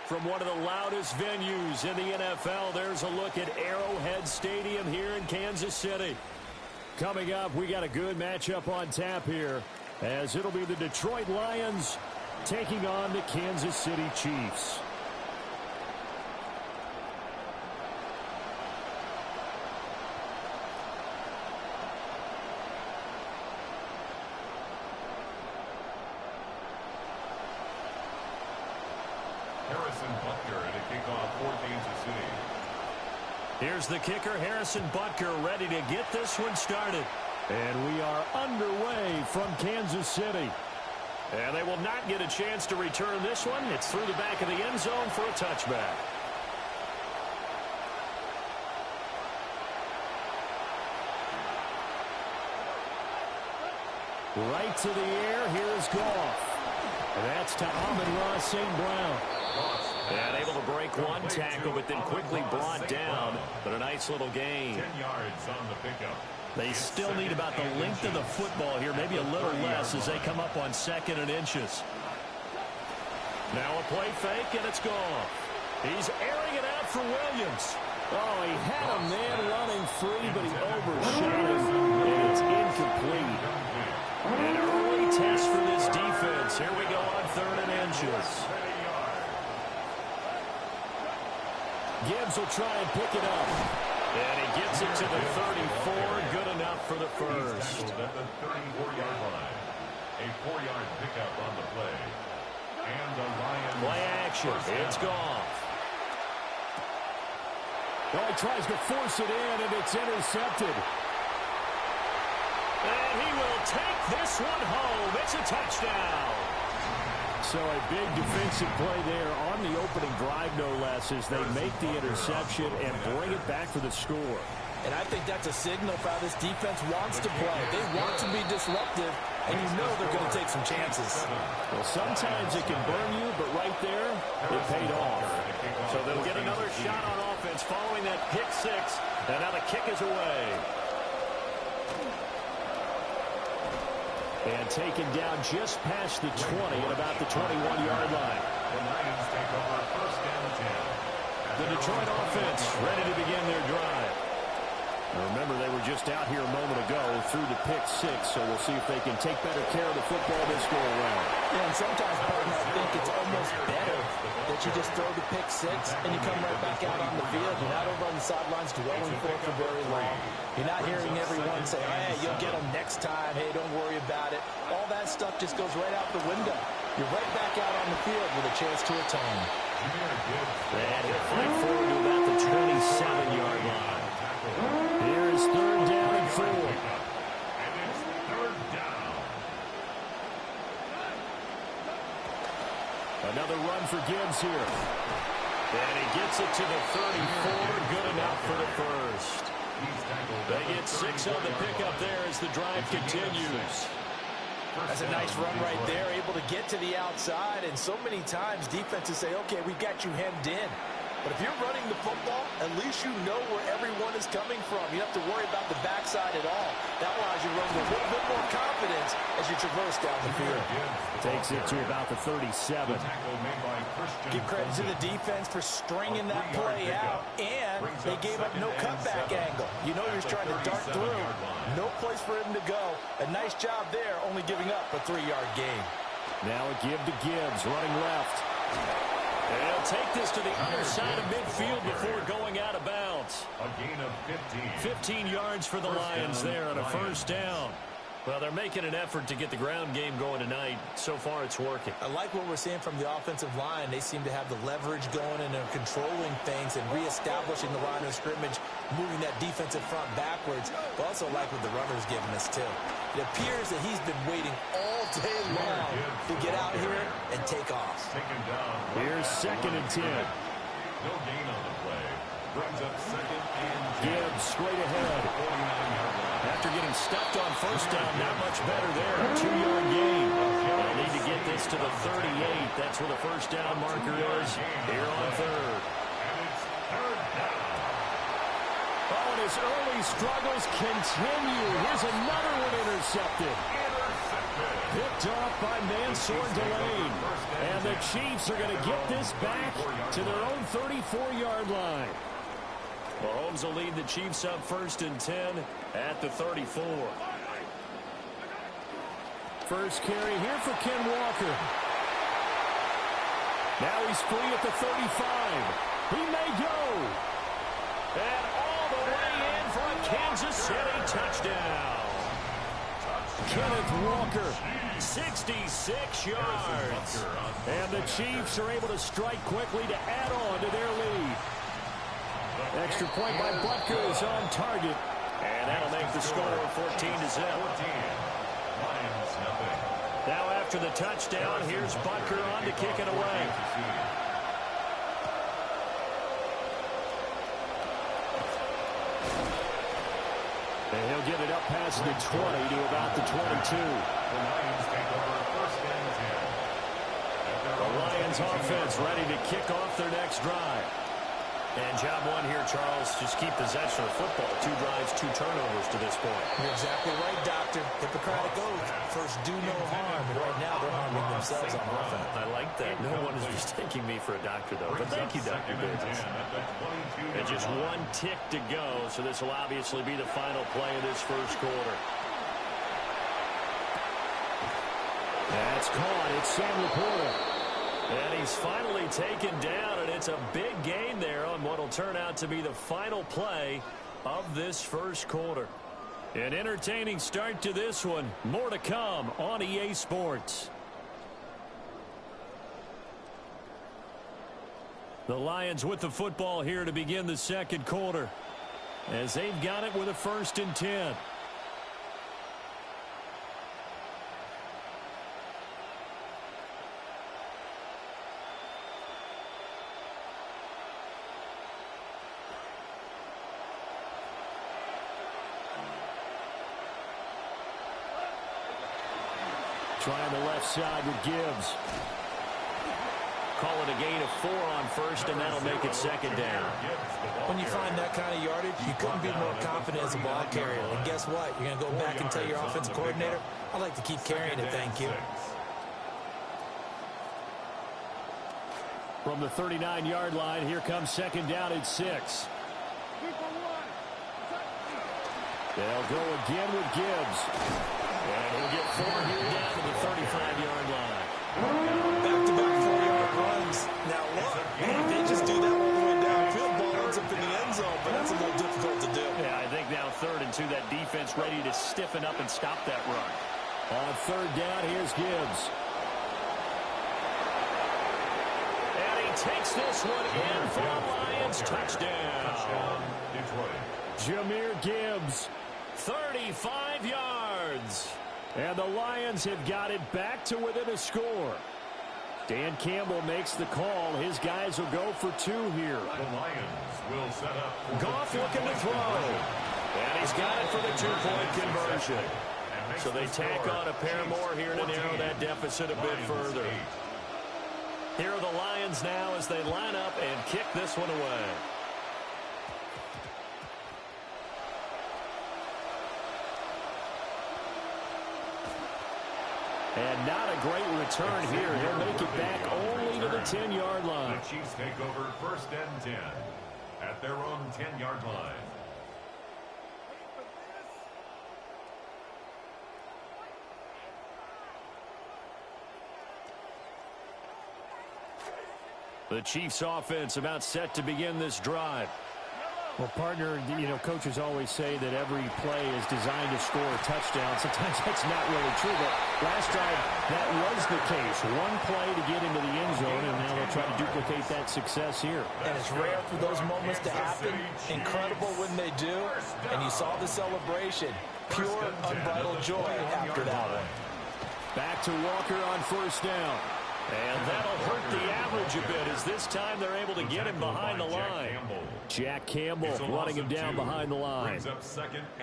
From one of the loudest venues in the NFL, there's a look at Arrowhead Stadium here in Kansas City. Coming up, we got a good matchup on tap here, as it'll be the Detroit Lions taking on the Kansas City Chiefs. Here's the kicker, Harrison Butker, ready to get this one started. And we are underway from Kansas City. And they will not get a chance to return this one. It's through the back of the end zone for a touchback. Right to the air, here's Goff. And that's to Amon-Ra St. Brown. And able to break one tackle, but then quickly brought down. But a nice little gain. 10 yards on the pickup. They still need about the length of the football here, maybe a little less as they come up on 2nd and inches. Now a play fake, and it's gone. He's airing it out for Williams. Oh, he had a man running free, but he overshot him, and it's incomplete. An early test for this defense. Here we go on 3rd and inches. Gibbs will try and pick it up. And he gets it to the 34. Good enough for the first. At the 34-yard line. A 4-yard pickup on the play. And the Lions. Play action. It's gone. Oh, he tries to force it in, and it's intercepted. And he will take this one home. It's a touchdown. So a big defensive play there on the opening drive, no less, as they make the interception and bring it back for the score. And I think that's a signal for how this defense wants to play. They want to be disruptive, and you know they're going to take some chances. Well, sometimes it can burn you, but right there, it paid off. So they'll get another shot on offense following that pick six, and now the kick is away. And taken down just past the 20 at about the 21-yard line. The Lions take over 1st and 10. The Detroit offense ready to begin their drive. Now remember, they were just out here a moment ago through the pick six, so we'll see if they can take better care of the football this go-around. Yeah, and sometimes, partner, I think it's almost better that you just throw the pick six and you come right back out on the field. You're not over on the sidelines dwelling for it for very long. You're not hearing everyone say, hey, you'll get them next time. Hey, don't worry about it. All that stuff just goes right out the window. You're right back out on the field with a chance to atone. And he'll fight forward to about the 27-yard line. Here's 3rd down and 4. And it's 3rd down. Another run for Gibbs here. And he gets it to the 34. Good enough for the first. They get 6 on the pickup there as the drive continues. That's a nice run right there, able to get to the outside. And so many times defenses say, okay, we've got you hemmed in. But if you're running the football, at least you know where everyone is coming from. You don't have to worry about the backside at all. That allows you to run with a little bit more confidence as you traverse down the field. Takes it to about the 37. Give credit to the defense for stringing that play out, and they gave up no cutback angle. You know you're trying to dart through. No place for him to go. A nice job there, only giving up a 3-yard gain. Now a give to Gibbs, running left. And he'll take this to the other side of midfield before going out of bounds. A gain of 15. 15 yards for the Lions there on a 1st down. Well, they're making an effort to get the ground game going tonight. So far, it's working. I like what we're seeing from the offensive line. They seem to have the leverage going and they're controlling things and reestablishing the line of scrimmage, moving that defensive front backwards. But also like what the runner's giving us, too. It appears that he's been waiting all day long to get out here and take off. Here's 2nd and 10. No gain on the play. brings up second and 10. Gibbs straight ahead. After getting stuffed on first down, not much better there. A 2-yard gain. They'll need to get this to the 38. That's where the first down marker is here on third. And it's third down. Oh, and his early struggles continue. Here's another one intercepted. Picked off by Mansour Delane. And the Chiefs are going to get this back to their own 34-yard line. Mahomes will lead the Chiefs up 1st and 10 at the 34. First carry here for Ken Walker. Now he's free at the 35. He may go. And all the way in for a Kansas City touchdown. Kenneth Walker, 66 yards. and the Chiefs are able to strike quickly to add on to their lead. Extra point by Butker is on target. And that'll make the score 14-0. Now after the touchdown, here's Butker on to kick it away. And he'll get it up past the 20 to about the 22. The Lions offense ready to kick off their next drive. And job one here, Charles, just keep possession of the football. 2 drives, 2 turnovers to this point. You're exactly right, Doctor. Hippocratic oath. First, do no harm. And right now, they're harming themselves on offense. I like that. No one is mistaking me for a doctor, though. But thank you, Dr. Davis. And just 1 tick to go, so this will obviously be the final play of this first quarter. That's caught. It's Sam Laporta. And he's finally taken down, and it's a big gain there on what will turn out to be the final play of this first quarter. An entertaining start to this one. More to come on EA Sports. The Lions with the football here to begin the second quarter, as they've got it with a 1st and 10. Trying the left side with Gibbs. Call it a gain of 4 on first, and that'll make it 2nd down. When you find that kind of yardage, you couldn't be more confident as a ball carrier. And guess what? You're going to go back and tell your offensive coordinator, I'd like to keep carrying it, thank you. From the 39-yard line, here comes 2nd down at 6. They'll go again with Gibbs. And he'll get 4 here down to the 35-yard line. Back-to-back 4-yard runs. Now look, if they just do that all the way downfield, ball ends up in the end zone, but that's a little difficult to do. Yeah, I think now 3rd and 2, that defense ready to stiffen up and stop that run. On 3rd down, here's Gibbs. And he takes this one in for a Lions touchdown. Jahmyr Gibbs. 35 yards. And the Lions have got it back to within a score. Dan Campbell makes the call. His guys will go for 2 here. The Lions will set up. Goff looking to throw. And he's got it for the 2-point conversion. So they tack on a pair more here to narrow that deficit a bit further. Here are the Lions now as they line up and kick this one away. And not a great return here. He'll make it back only to the 10-yard line. The Chiefs take over 1st and 10 at their own 10-yard line. The Chiefs offense about set to begin this drive. Well, partner, coaches always say that every play is designed to score a touchdown. Sometimes that's not really true, but last drive, that was the case. 1 play to get into the end zone, and now they'll try to duplicate that success here. And it's rare for those moments to happen. Incredible when they do. And you saw the celebration. Pure, unbridled joy after that one. Back to Walker on 1st down. And that'll hurt the average a bit as this time they're able to get him behind the line. Jack Campbell running him down behind the line.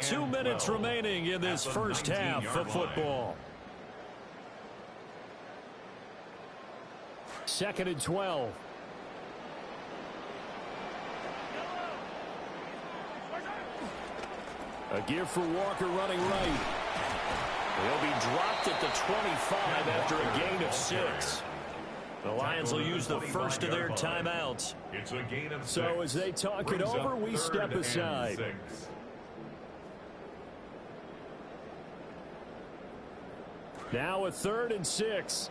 2 minutes remaining in this first half of football. 2nd and 12. A give for Walker running right. He'll be dropped at the 25 after a gain of 6. The Lions will use the first of their timeouts. It's a gain of 6. So as they talk it over, we step aside. Now a 3rd and 6.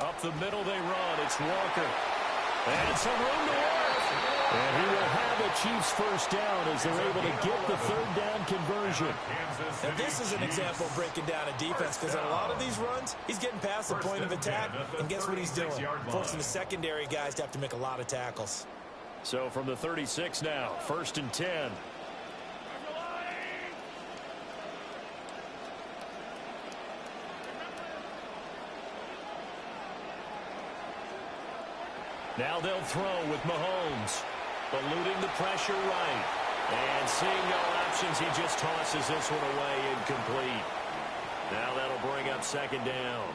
Up the middle they run. It's Walker. And some room to work. And he will have the Chiefs first down as they're able to get the 3rd down conversion. And this is an example of breaking down a defense, because on a lot of these runs, he's getting past the point of attack, and guess what he's doing? Forcing the secondary guys to have to make a lot of tackles. So from the 36 now, 1st and 10. Now they'll throw with Mahomes. Eluding the pressure right. And seeing no options, he just tosses this one away incomplete. Now that'll bring up 2nd down.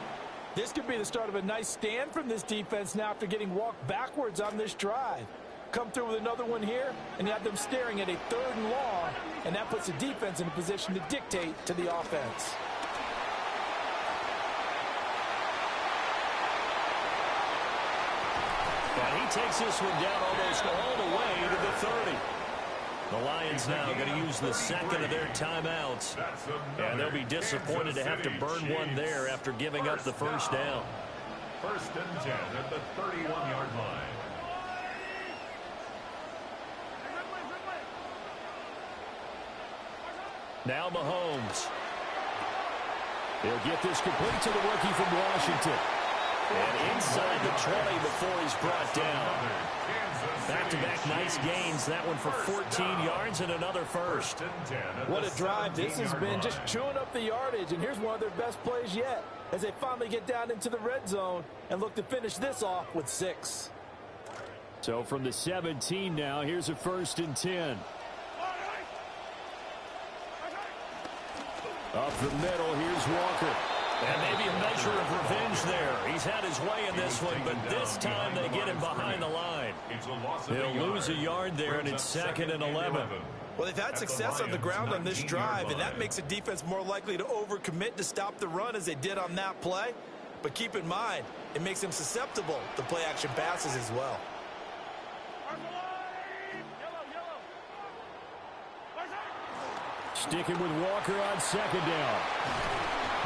This could be the start of a nice stand from this defense now after getting walked backwards on this drive. Come through with another one here, and you have them staring at a 3rd and long, and that puts the defense in a position to dictate to the offense. And he takes this one down almost all the way to the 30. The Lions now going to use the 2nd of their timeouts. And they'll be disappointed to have to burn one there after giving up the first down. 1st and 10 at the 31-yard line. Now Mahomes. He'll get this complete to the rookie from Washington. And inside the 20 before he's brought down. Back-to-back nice gains. That one for 14 yards and another first. What a drive this has been, just chewing up the yardage. And here's one of their best plays yet as they finally get down into the red zone and look to finish this off with 6. So from the 17 now, here's a 1st and 10. Up the middle, here's Walker. And maybe a measure of revenge there. He's had his way in this one, but this time they get him behind the line. He'll lose a yard there, and it's 2nd and 11. Well, they've had success on the ground on this drive, and that makes the defense more likely to overcommit to stop the run as they did on that play. But keep in mind, it makes them susceptible to play-action passes as well. Sticking with Walker on 2nd down.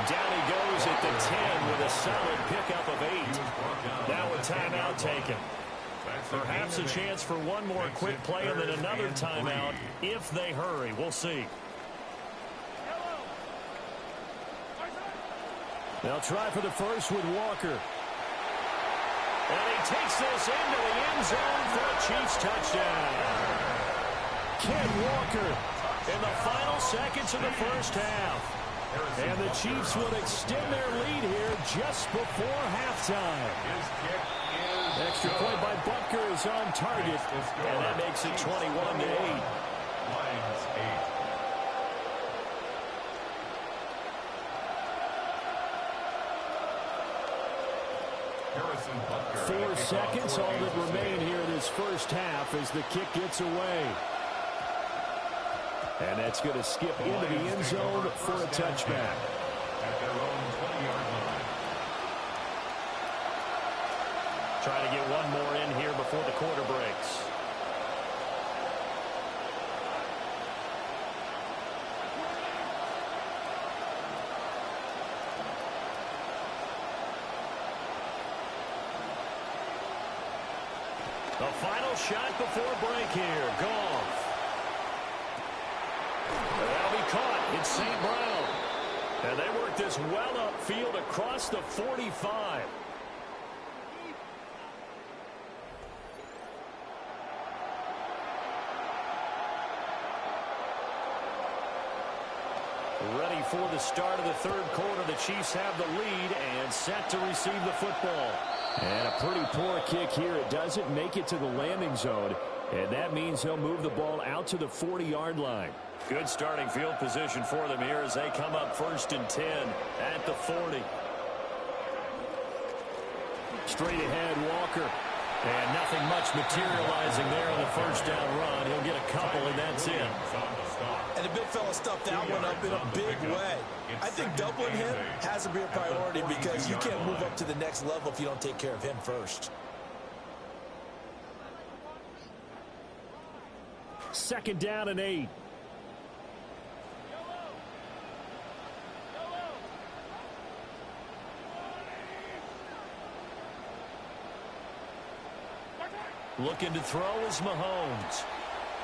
Down he goes at the 10 with a solid pickup of 8. Now a timeout taken. Perhaps a chance for one more quick play and then another timeout if they hurry. We'll see. They'll try for the first with Walker. And he takes this into the end zone for a Chiefs touchdown. Ken Walker in the final seconds of the first half. And the Chiefs would extend their lead here just before halftime. Extra point by Butker is on target. And that makes it 21-8. Lions 8. 4 seconds, all that remain here in this first half as the kick gets away. And that's going to skip into the end zone for a touchback. At their own 20-yard line. Try to get one more in here before the quarter breaks. The final shot before break here. Goff. That'll be caught. It's St. Brown. And they work this well upfield across the 45. Ready for the start of the third quarter. The Chiefs have the lead and set to receive the football. And a pretty poor kick here. It doesn't make it to the landing zone. And that means he'll move the ball out to the 40-yard line. Good starting field position for them here as they come up 1st and 10 at the 40. Straight ahead, Walker. And nothing much materializing there on the first down run. He'll get a couple, and that's it. And the big fella stuffed that one up in a big way. I think doubling him has to be a priority because you can't move up to the next level if you don't take care of him first. 2nd down and 8. Looking to throw is Mahomes.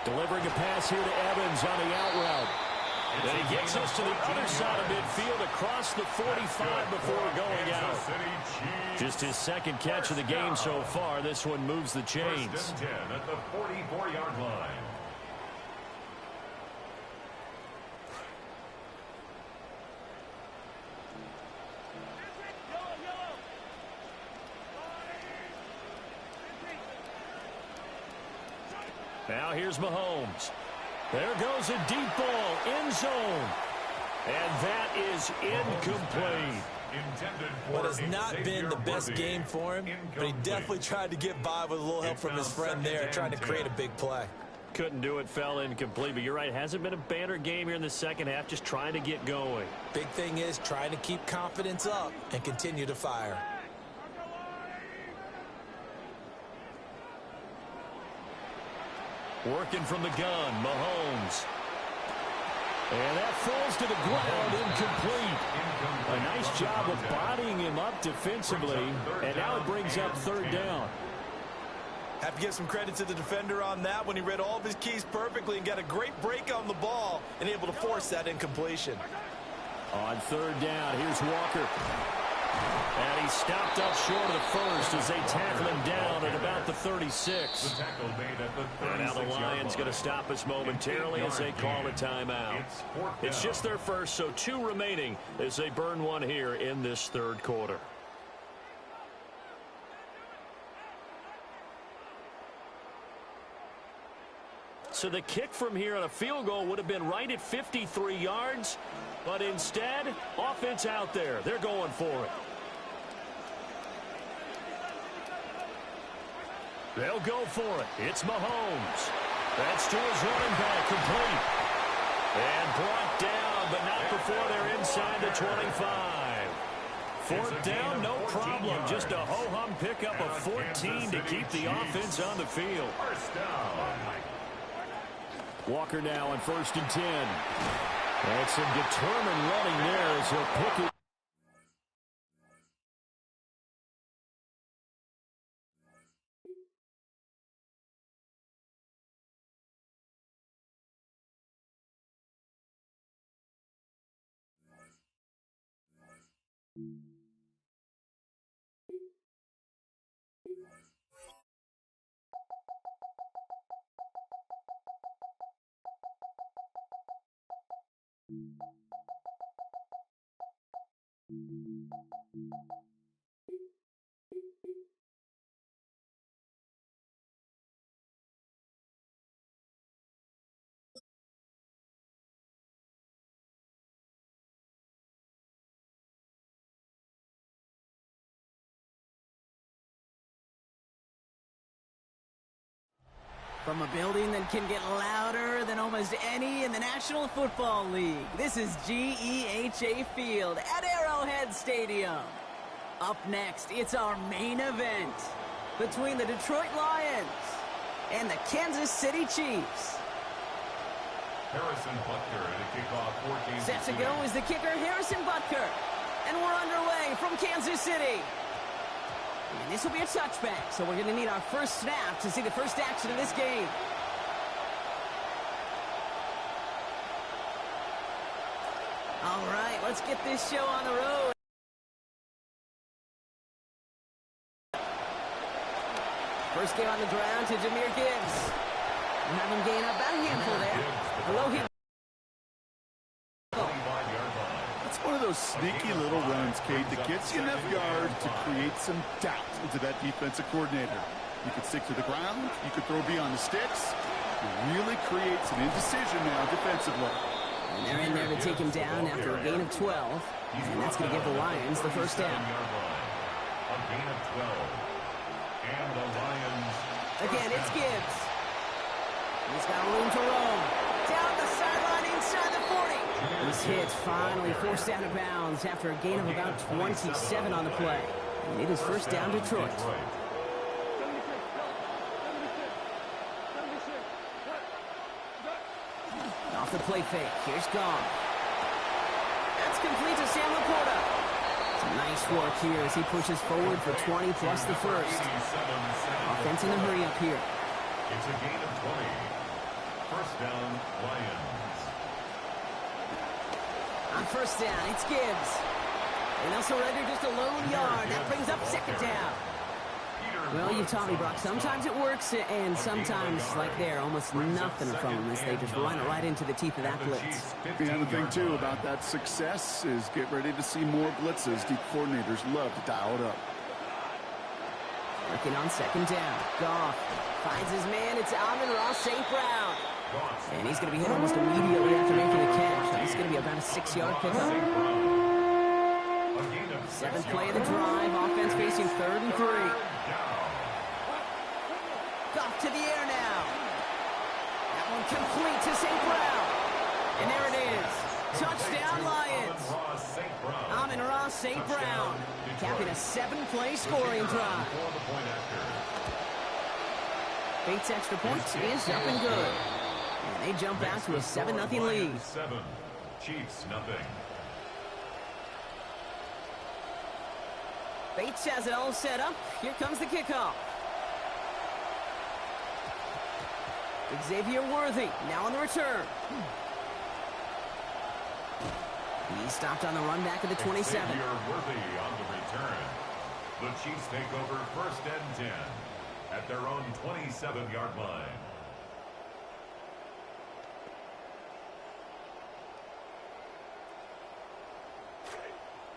Delivering a pass here to Evans on the out route. And he gets us to the other side of midfield across the 45 before going out. Just his 2nd catch of the game so far. This one moves the chains. 1st and 10 at the 44-yard line. Now here's Mahomes. There goes a deep ball, end zone. And that is incomplete. What has not been the best game for him, but he definitely tried to get by with a little help from his friend there, trying to create a big play. Couldn't do it, fell incomplete, but you're right, hasn't been a banner game here in the second half, just trying to get going. Big thing is trying to keep confidence up and continue to fire. Working from the gun, Mahomes. And that falls to the ground, incomplete. A nice job of bodying him up defensively, and now it brings up 3rd down. Have to give some credit to the defender on that when he read all of his keys perfectly and got a great break on the ball and able to force that incompletion. On 3rd down, here's Walker. And he stopped up short of the first as they tackle him down at about the 36. And now the Lions going to stop us momentarily as they call a timeout. It's just their first, so 2 remaining as they burn one here in this 3rd quarter. So the kick from here on a field goal would have been right at 53 yards, but instead, offense out there. They're going for it. They'll go for it. It's Mahomes. That's to his running back, complete. And brought down, but not before they're inside the 25. 4th down, no problem. Just a ho-hum pickup of 14 to keep the offense on the field. Walker now on 1st and 10. And some determined running there as he'll pick it. From a building that can get louder than almost any in the National Football League, this is GEHA Field at Arrowhead Stadium. Up next, it's our main event between the Detroit Lions and the Kansas City Chiefs. Harrison Butker at a kickoff for Kansas Set to City. go is the kicker, Harrison Butker. And we're underway from Kansas City. And this will be a touchback, so we're going to need our first snap to see the first action of this game. All right, let's get this show on the road. First game on the ground to Jahmyr Gibbs. And have him gain up about a handful there. Low hit. those sneaky little runs, Kate, that gets you enough yards to create some doubt into that defensive coordinator. You could stick to the ground. You could throw beyond the sticks. It really creates an indecision now defensively. And they're in there to take him down after a gain of 12. And that's going to give the Lions the first down. A gain of 12. And the Lions. Again, it's Gibbs. He's got room to roam. Down the sideline inside the 40. This hit's finally forced out of bounds after a gain of about 27 on the play. And it is first down Detroit. Off the play fake. Here's Gone. That's complete to Sam Laporta. Some nice work here as he pushes forward for 20 plus the first. Offense in the hurry up here. It's a gain of 20. First down, Lions. On first down, it's Gibbs. And they'll surrender just a lone yard. That brings up second down. Well, you taught me, Brock. Sometimes it works, and sometimes, like there, almost nothing from them as they just run it right into the teeth of that blitz. And the thing, too, about that success is get ready to see more blitzes. The coordinators love to dial it up. Working on second down. Goff finds his man. It's Amon-Ra St. Brown. And he's going to be hit almost immediately after making a catch. It's going to be about a 6-yard pickup. Seventh play of the drive. Offense facing 3rd and 3. Goff to the air now. That one complete to St. Brown. And there it is. Touchdown, Lions. Amon-Ra St. Brown capping a 7-play scoring drive. Bates' extra point is up and good. And they jump out to a 7-0 lead. 7, Chiefs nothing. Bates has it all set up. Here comes the kickoff. Xavier Worthy now on the return. He stopped on the run back of the 27. Xavier Worthy on the return. The Chiefs take over 1st and 10 at their own 27-yard line.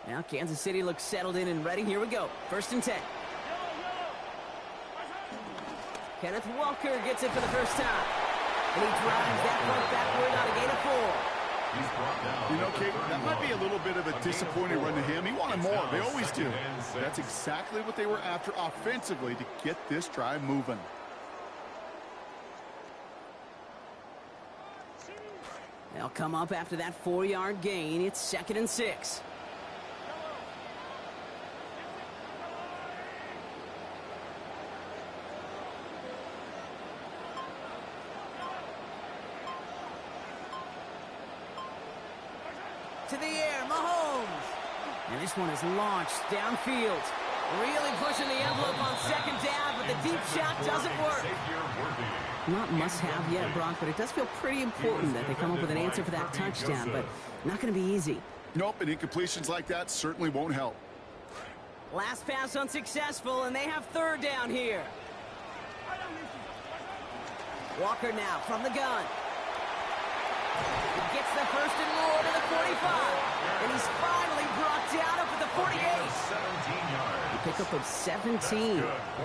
Now Kansas City looks settled in and ready. Here we go. 1st and 10. Kenneth Walker gets it for the first time. And he drives that front backward on a gain of 4. He's brought down. You know, Kate, that might be a little bit of a disappointing run to him. He wanted more. They always do. That's exactly what they were after offensively to get this drive moving. They'll come up after that 4-yard gain. It's 2nd and 6. To the air, Mahomes. And this one is launched downfield. Really pushing the envelope on 2nd down, but the deep shot doesn't work. Not must-have yet, Brock, but it does feel pretty important that they come up with an answer for that touchdown, but not going to be easy. Nope, and incompletions like that certainly won't help. Last pass unsuccessful, and they have 3rd down here. Walker now from the gun. He gets the 1st and more to the 45. And he's finally brought down up at the 48. A pickup of 17.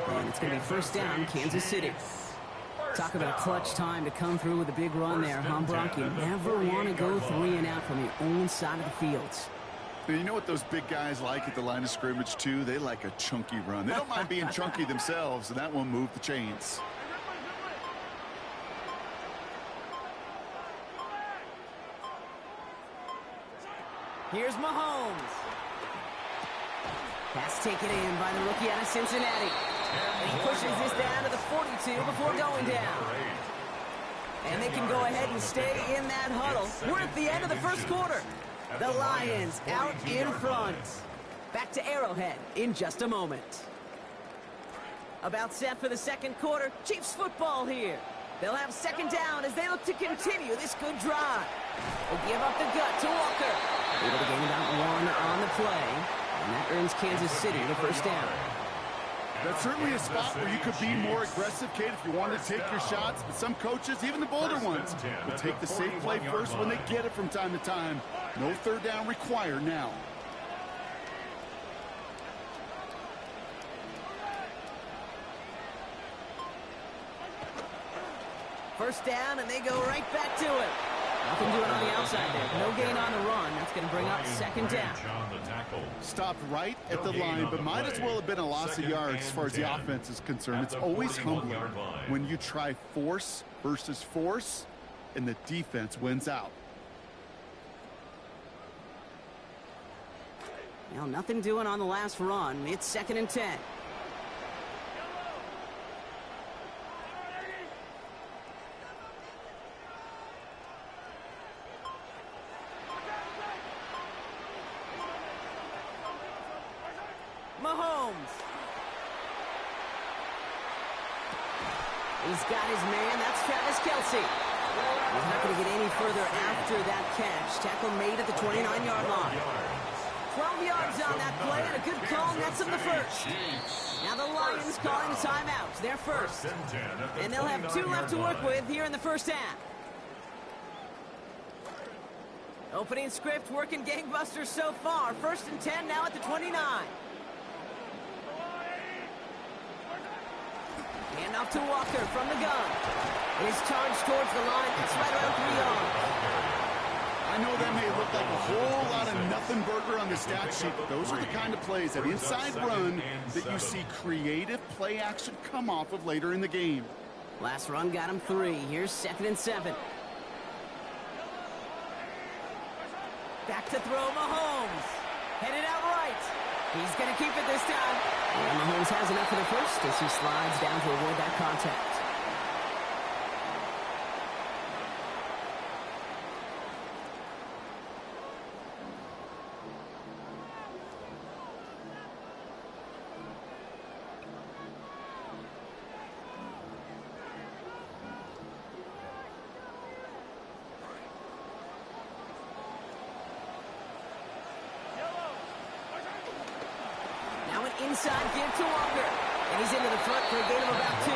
And it's going to be 1st down, Kansas City. Talk about clutch time to come through with a big run there, huh, Brock? You never want to go 3 and out from your own side of the field. You know what those big guys like at the line of scrimmage, too? They like a chunky run. They don't mind being chunky themselves, and that one moved the chains. Here's Mahomes. Pass taken in by the rookie out of Cincinnati. And he pushes this down to the 42 before going down. And they can go ahead and stay in that huddle. We're at the end of the 1st quarter. The Lions out in front. Back to Arrowhead in just a moment. About set for the 2nd quarter. Chiefs football here. They'll have 2nd down as they look to continue this good drive. They'll give up the gut to Walker. Able to gain about 1 on the play. And that earns Kansas City the 1st down. That's certainly a spot where you could be more aggressive, Kate, if you want to take your shots. But some coaches, even the bolder ones, will take the safe play first when they get it from time to time. No third down required now. First down, and they go right back to it. Nothing doing on the outside there. No gain on the run. That's going to bring up second down. Stopped right at the line, but might as well have been a loss of yards as far as the offense is concerned. It's always humbling when you try force versus force, and the defense wins out. Well, nothing doing on the last run. It's second and 10. Mahomes. He's got his man. That's Travis Kelce. He's not going to get any further after that catch. Tackle made at the 29-yard line. 12 yards on that play, and a good call nets him the first. Now the Lions calling a timeout. They're first. And they'll have 2 left to work with here in the first half. Opening script working gangbusters so far. First and 10 now at the 29. Hand off to Walker from the gun. His charge towards the line. That's right around 3 yards. I know that may look like a whole lot of nothing burger on the stat sheet, but those are the kind of plays, that inside run, that you see creative play action come off of later in the game. Last run got him 3. Here's second and 7. Back to throw, Mahomes. Headed out right. He's going to keep it this time. And Mahomes has enough for the first as he slides down to avoid that contact. Inside give to Walker. And he's into the front for a gain of about 2.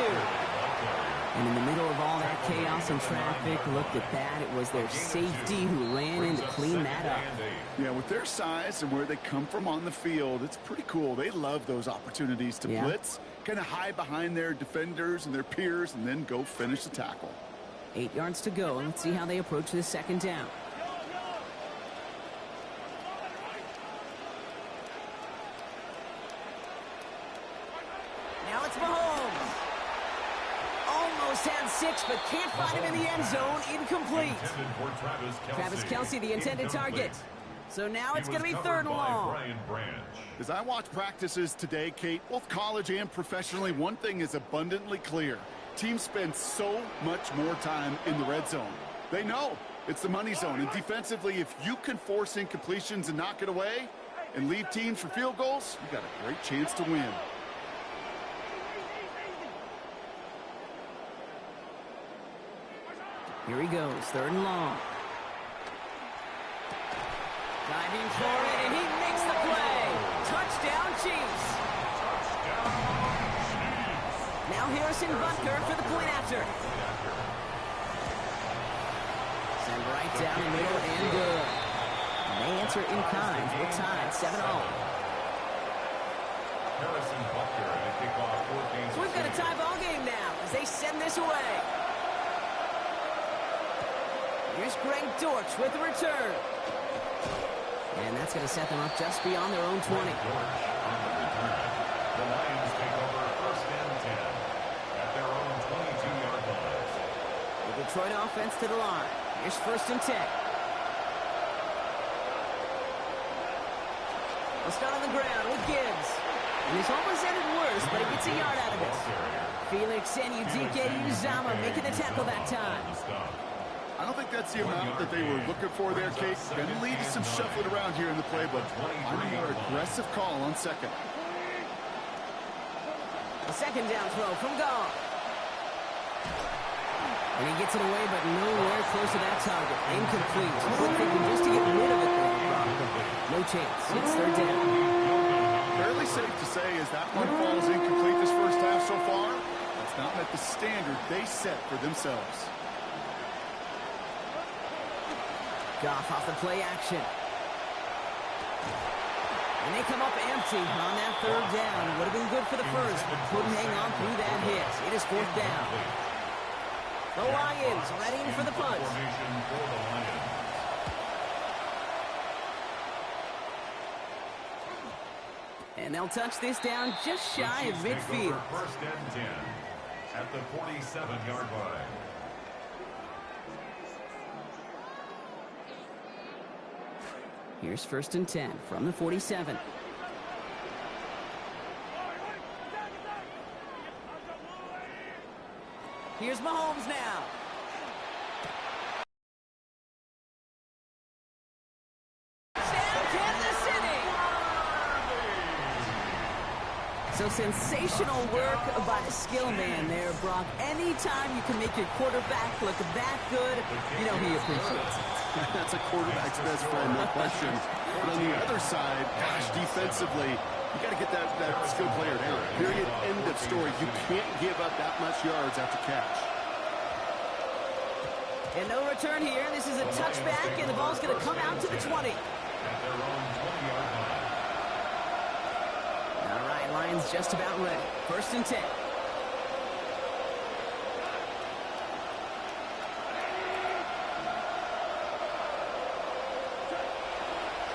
And in the middle of all that chaos and traffic, look at that. It was their safety who ran in to clean that up. Yeah, with their size and where they come from on the field, it's pretty cool. They love those opportunities to blitz, kind of hide behind their defenders and their peers, and then go finish the tackle. 8 yards to go, and let's see how they approach this second down. Now it's Mahomes. Almost had 6, but can't find him in the end zone. Incomplete. Travis Kelce, the intended target. So now it's going to be third and long. As I watch practices today, Kate, both college and professionally, one thing is abundantly clear. Teams spend so much more time in the red zone. They know it's the money zone. And defensively, if you can force incompletions and knock it away and leave teams for field goals, you got a great chance to win. Here he goes, third and long. Diving for it, and he makes the play. Touchdown, Chiefs. Now Harrison Butker for the point after. Send right down the middle and good. And they answer in kind. We're tied 7-0. So we've got a tie ball game now as they send this away. Here's Greg Dortch with the return. And that's going to set them up just beyond their own 20. The Lions take over first and 10 at their own 22-yard line. The Detroit offense to the line. Here's first and 10. We'll start on the ground with Gibbs. And he's almost ended worse, but he gets a yard out of this. Felix and Udike Uzama making the tackle that time. I don't think that's the amount that they were looking for there, Kate. Going to lead to some shuffling around here in the playbook. I'm a more aggressive call on second. A second down throw from Goff. And he gets it away, but nowhere close to that target. Incomplete. Thinking just to get rid of it there. No chance. It's third down. Fairly safe to say as that one falls incomplete this first half so far, it's not met the standard they set for themselves. Goff off the play action. And they come up empty on that third down. Would have been good for the first, but couldn't hang on through that hit. It is fourth down. The Lions ready for the punt. And they'll touch this down just shy of midfield. First and 10 at the 47-yard line. Here's first and 10 from the 47. Here's Mahomes now. Touchdown, Kansas City! So sensational work by the skill man there, Brock. Anytime you can make your quarterback look that good, you know he appreciates it. That's a quarterback's best friend, no question. But on the other side, gosh, defensively, you got to get that skill player down. Period, end of story. You can't give up that much yards after catch. And no return here. This is a touchback, and the ball's going to come out to the 20. All right, Lions just about ready. First and 10.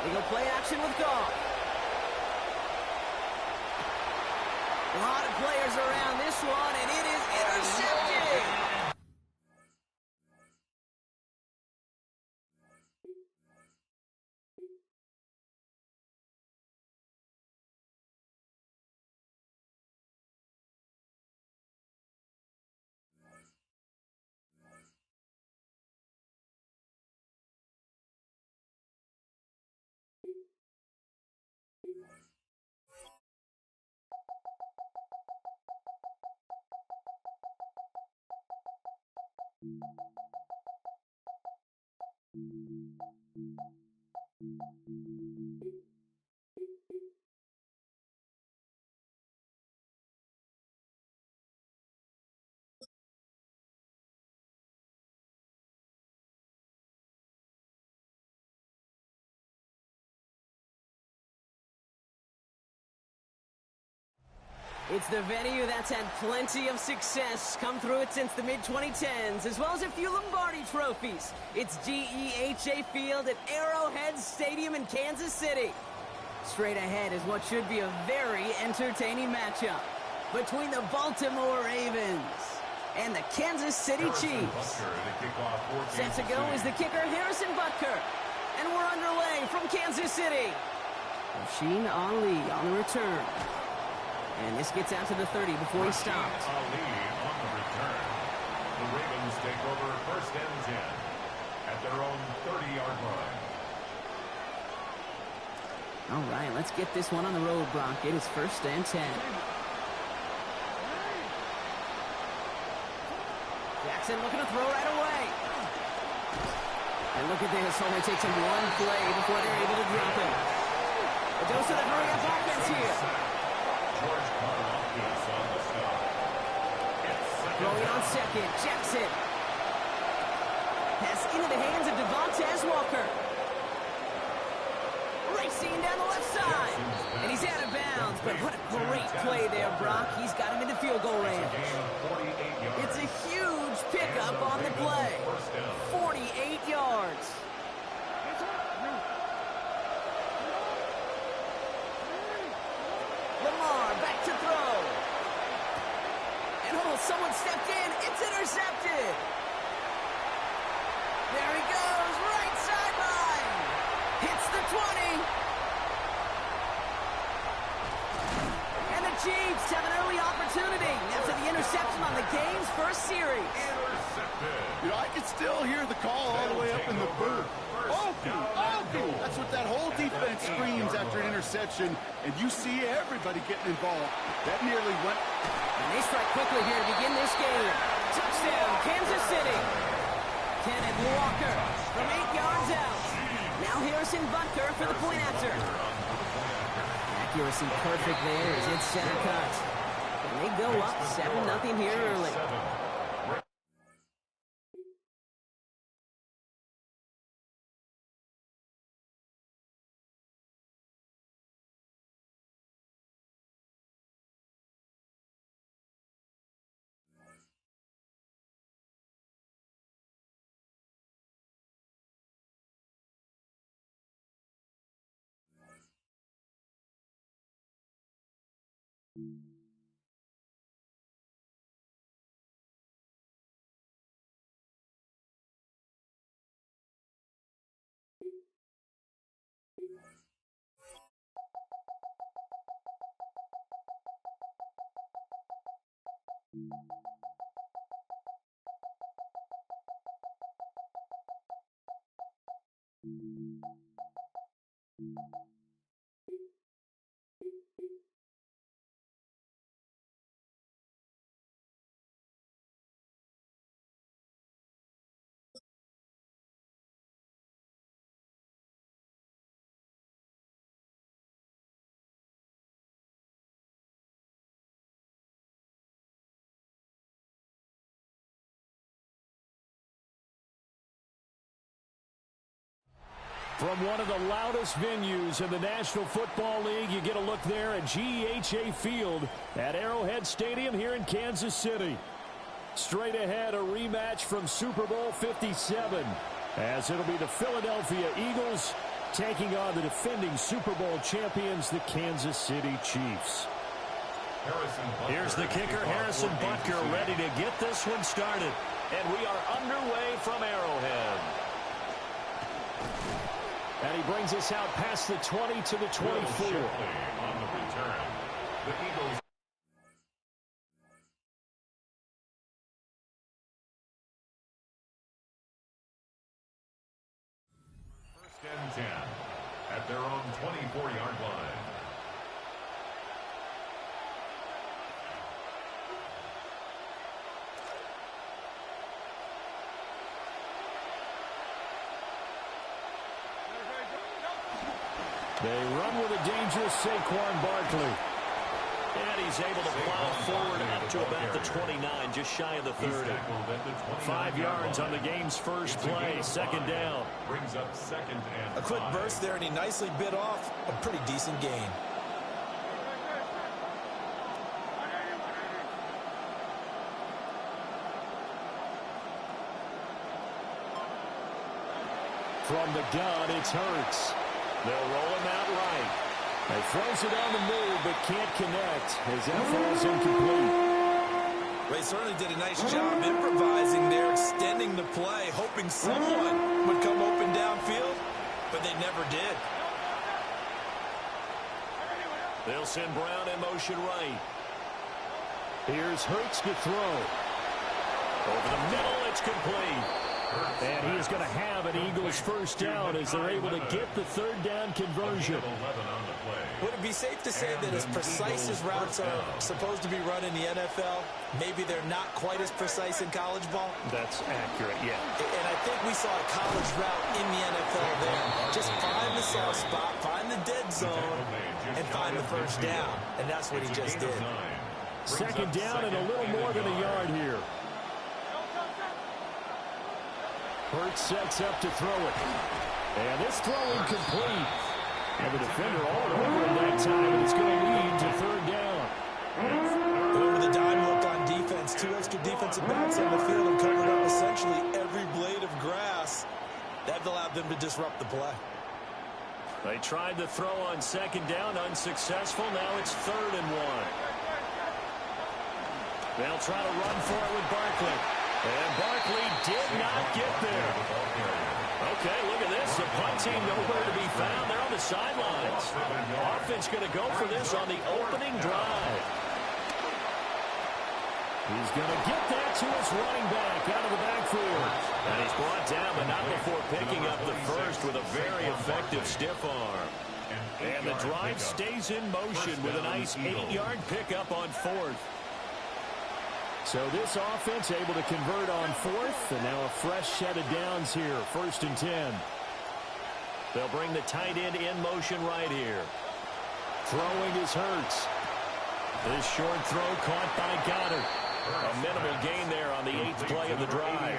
They go play action with Goff. A lot of players around this one, and it is intercepted. It's the venue that's had plenty of success come through it since the mid-2010s, as well as a few Lombardi trophies. It's GEHA Field at Arrowhead Stadium in Kansas City. Straight ahead is what should be a very entertaining matchup between the Baltimore Ravens and the Kansas City Chiefs. Set to go is the kicker, Harrison Butker. And we're underway from Kansas City. Rasheen Ali on the return. And this gets out to the 30 before he stops. Ali on the return. The Ravens take over first and 10 at their own 30-yard line. All right, let's get this one on the road, Brock. It is first and 10. Jackson looking to throw right away. And look at this. Only takes him one play before they're able to drop him. A dose of the hurry-up offense here. Throwing on second, Jackson. Pass into the hands of Devontae Walker. Racing down the left side. And he's out of bounds, but what a great play there, Brock. He's got him into field goal range. It's a huge pickup on the play. 48 yards. Lamar back to throw. And someone stepped in. It's intercepted. There he goes. Right sideline. Hits the 20. And the Chiefs have an early opportunity after the interception on the game's first series. You know, I can still hear the call all the way up in the booth. Oh, that's what that whole defense screams after an interception, and you see everybody getting involved. That nearly went. And they strike quickly here to begin this game. Touchdown, Kansas City. Kenneth Walker from 8 yards out. Now Harrison Butker for the point after. Back accuracy perfect there as it's center cut. And they go up 7-0 here early. From one of the loudest venues in the National Football League, you get a look there at GEHA Field at Arrowhead Stadium here in Kansas City. Straight ahead, a rematch from Super Bowl 57, as it'll be the Philadelphia Eagles taking on the defending Super Bowl champions, the Kansas City Chiefs. Here's the kicker, Harrison Butker, ready to get this one started. And we are underway from Arrowhead. And he brings us out past the 20 to the 24. On the return, the Eagles. First and 10 at their own 24-yard line. They run with a dangerous Saquon Barkley. And he's able to plow forward up to about the 29, just shy of the 30. 5 yards on the game's first play, second down. Brings up second and a quick burst there, and he nicely bit off a pretty decent gain. From the gun, it's Hurts. They'll roll him out right. He throws it on the move, but can't connect as that falls incomplete. They certainly did a nice job improvising there, extending the play, hoping someone would come open downfield, but they never did. They'll send Brown in motion right. Here's Hurts to throw. Over the middle, it's complete. And he is going to have an Eagles first down as they're able to get the third down conversion. Would it be safe to say that as precise as routes are supposed to be run in the NFL, maybe they're not quite as precise in college ball? That's accurate, yeah. And I think we saw a college route in the NFL there. Just find the soft spot, find the dead zone, and find the first down. And that's what he just did. Second down and a little more than a yard here. Hurts sets up to throw it. And this throw incomplete. And the defender all over him that time, and it's going to lead to third down. Over the dime look on defense. 2 extra defensive backs on the field and covered up essentially every blade of grass. That allowed them to disrupt the play. They tried the throw on second down, unsuccessful. Now it's 3rd and 1. They'll try to run for it with Barkley. And Barkley did not get there. Okay, look at this. The punt team nowhere to be found. They're on the sidelines. Offense going to go for this on the opening drive. He's going to get that to his running back out of the backfield. And he's brought down, but not before picking up the first with a very effective stiff arm. And the drive stays in motion with a nice 8-yard pickup on 4th. So this offense able to convert on 4th, and now a fresh set of downs here, 1st and 10. They'll bring the tight end in motion right here. Throwing is Hurts. This short throw caught by Goddard. A minimal gain there on the 8th play of the drive.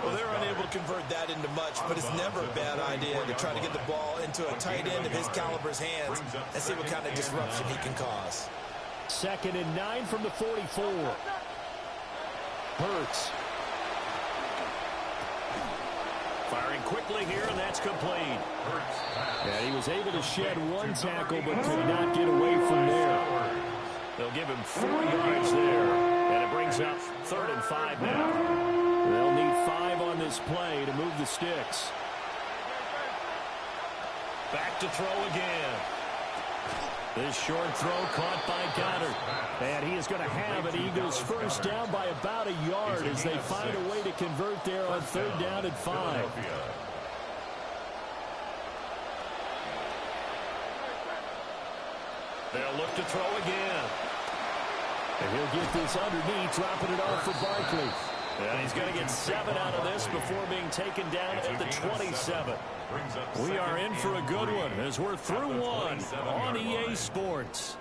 Well, they're unable to convert that into much, but it's never a bad idea to try to get the ball into a tight end of his caliber's hands and see what kind of disruption he can cause. 2nd and 9 from the 44. Hurts. Firing quickly here, and that's complete. And he was able to shed one tackle, but could not get away from there. They'll give him 4 yards there, and it brings up 3rd and 5 now. They'll need 5 on this play to move the sticks. Back to throw again. This short throw caught by Goddard. And he is going to have an Eagles first down by about a yard as they find a way to convert there on 3rd down and 5. They'll look to throw again. And he'll get this underneath, dropping it off for Barkley. And he's going to get 7 out of this before being taken down at the 27. We are in for a good one as we're through one on EA Sports.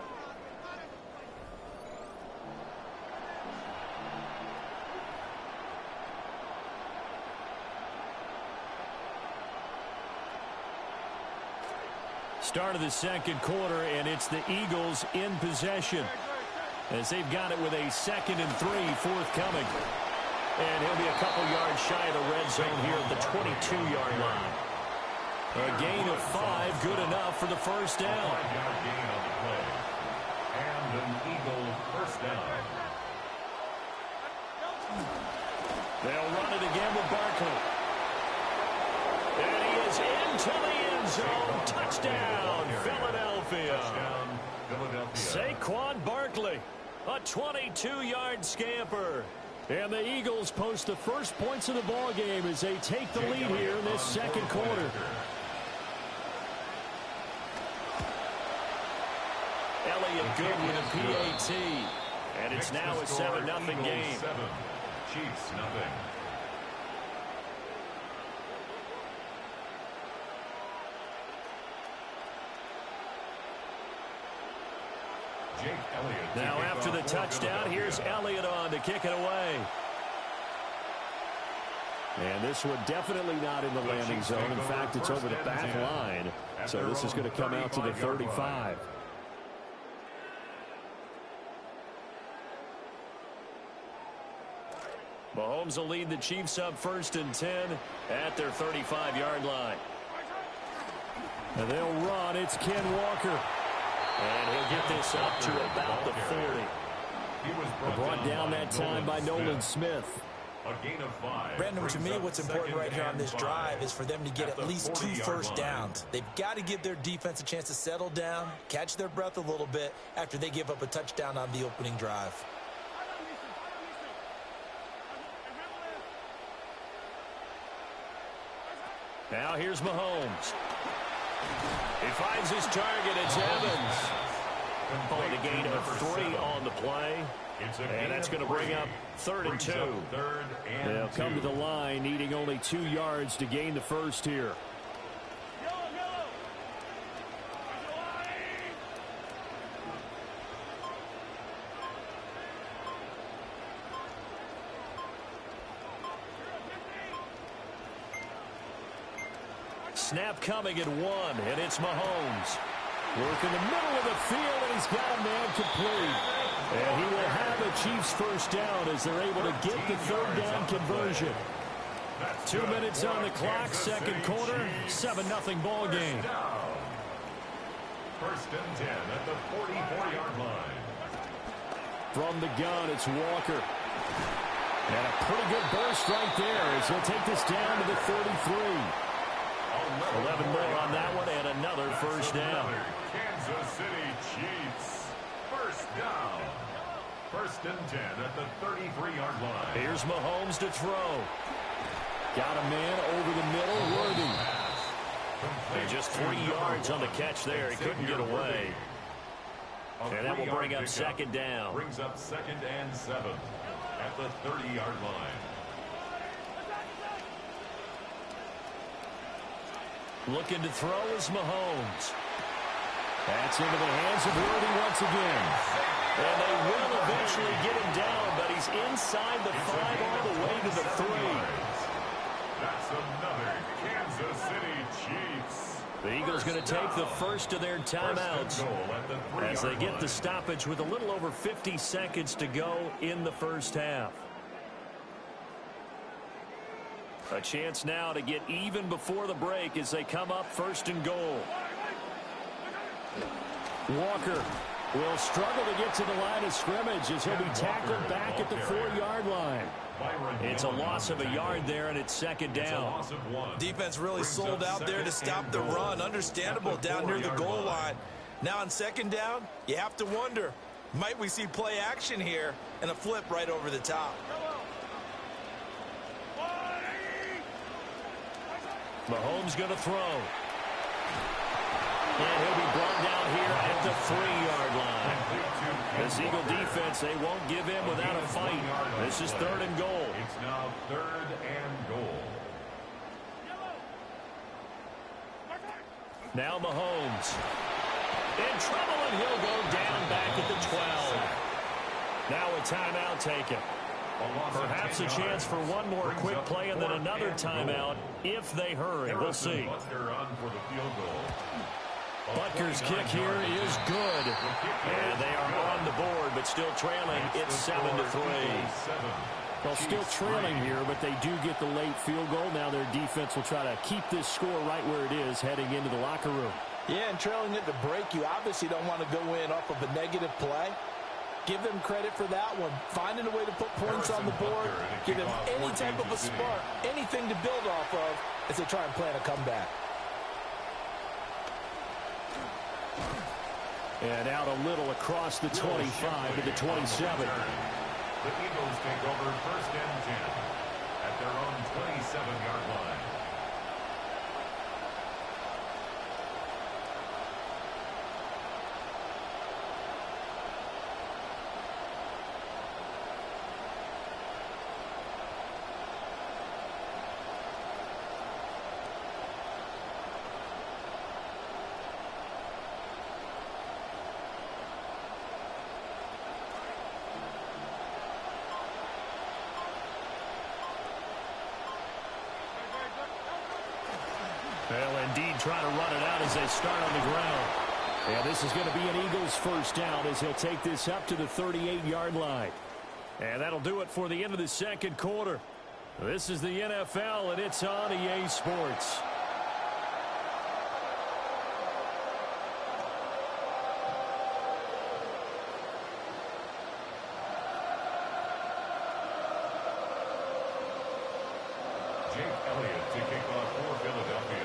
Start of the 2nd quarter, and it's the Eagles in possession as they've got it with a 2nd and 3 forthcoming. And he'll be a couple yards shy of the red zone here at the 22-yard line. A gain of 5, good enough for the first down. Gain on the play. And an Eagle first down. They'll run it again with Barkley. And he is into the end zone. Touchdown, Philadelphia. Touchdown, Philadelphia. Saquon Barkley, a 22-yard scamper. And the Eagles post the first points of the ball game as they take the lead here in this 2nd quarter. Elliott good with a PAT. And it's now a 7-0 game. 7, Chiefs nothing. Now after the touchdown, here's Elliott on to kick it away. And this one definitely not in the landing zone. In fact, it's over the back line. So this is going to come out to the 35. Mahomes will lead the Chiefs up 1st and 10 at their 35-yard line. And they'll run. It's Ken Walker. And he'll get this up to about the 40. He was brought down that time by Nolan Smith. A gain of 5. Brandon, to me, what's important right here on this drive is for them to get at least 2 first downs. They've got to give their defense a chance to settle down, catch their breath a little bit after they give up a touchdown on the opening drive. Now here's Mahomes. He finds his target. It's Evans. On the gain of 3 on the play. And that's going to bring up 3rd and 2. They'll come to the line needing only 2 yards to gain the first here. Snap coming at 1, and it's Mahomes. Work in the middle of the field, and he's got a man complete. And he will have a Chiefs first down as they're able to get the 3rd down conversion. 2 minutes on the clock, 2nd quarter, 7-0 ball game. 1st and 10 at the 44-yard line. From the gun, it's Walker. And a pretty good burst right there as he'll take this down to the 33. 11 more on that one, and another first down. Kansas City Chiefs. First down. 1st and 10 at the 33-yard line. Here's Mahomes to throw. Got a man over the middle, Worthy. And just 3 yards on the catch there. He couldn't get away. And that will bring up 2nd down. Brings up 2nd and 7 at the 30-yard line. Looking to throw is Mahomes. That's into the hands of Worthy once again. And they will eventually get him down, but he's inside the 5 all the way to the 3. That's another Kansas City Chiefs. The Eagles going to take the first of their timeouts as they get the stoppage with a little over 50 seconds to go in the first half. A chance now to get even before the break as they come up 1st and goal. Walker will struggle to get to the line of scrimmage as he'll be tackled back at the 4-yard line. It's a loss of a yard there, and it's 2nd down. Defense really sold out there to stop the run. Understandable down near the goal line. Now on 2nd down, you have to wonder, might we see play action here and a flip right over the top? Mahomes going to throw. And he'll be brought down here at the 3-yard line. This Eagle defense, they won't give in without a fight. This is 3rd and goal. It's now 3rd and goal. Now Mahomes. In trouble, and he'll go down back at the 12. Now a timeout taken. Perhaps a chance for one more quick play and then another timeout if they hurry. We'll see. Butker's kick here is good. And they are on the board, but still trailing. It's 7-3. Well, still trailing here, but they do get the late field goal. Now their defense will try to keep this score right where it is heading into the locker room. Yeah, and trailing at the break, you obviously don't want to go in off of a negative play. Give them credit for that one. Finding a way to put points on the board. Give them any type of a spark, anything to build off of as they try and plan a comeback. And out a little across the 25 to the 27. The Eagles take over 1st and 10 at their own 27-yard line. They'll indeed try to run it out as they start on the ground. And this is going to be an Eagles 1st down as he'll take this up to the 38-yard line. And that'll do it for the end of the 2nd quarter. This is the NFL, and it's on EA Sports. Jake Elliott to kick off for Philadelphia.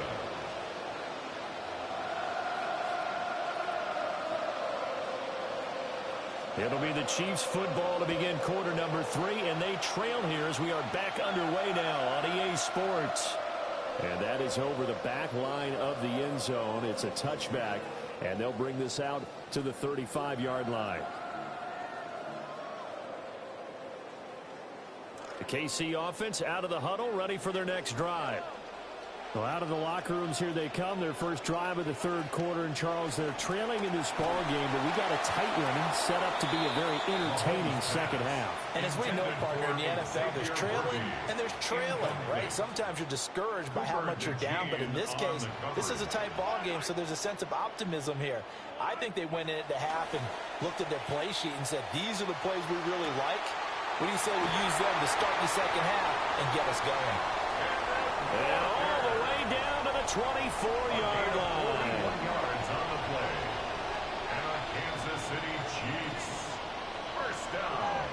It'll be the Chiefs football to begin quarter number 3, and they trail here as we are back underway now on EA Sports. And that is over the back line of the end zone. It's a touchback, and they'll bring this out to the 35-yard line. The KC offense out of the huddle, ready for their next drive. Well, out of the locker rooms here they come. Their first drive of the 3rd quarter. And, Charles, they're trailing in this ball game, but we got a tight one set up to be a very entertaining 2nd half. And as we know, partner, in the NFL, there's trailing and there's trailing, right? Sometimes you're discouraged by how much you're down, but in this case, this is a tight ball game, so there's a sense of optimism here. I think they went in at the half and looked at their play sheet and said, these are the plays we really like. What do you say we use them to start the 2nd half and get us going? And all the way down to the 24-yard line. 41 yards on the play. And a Kansas City Chiefs 1st down.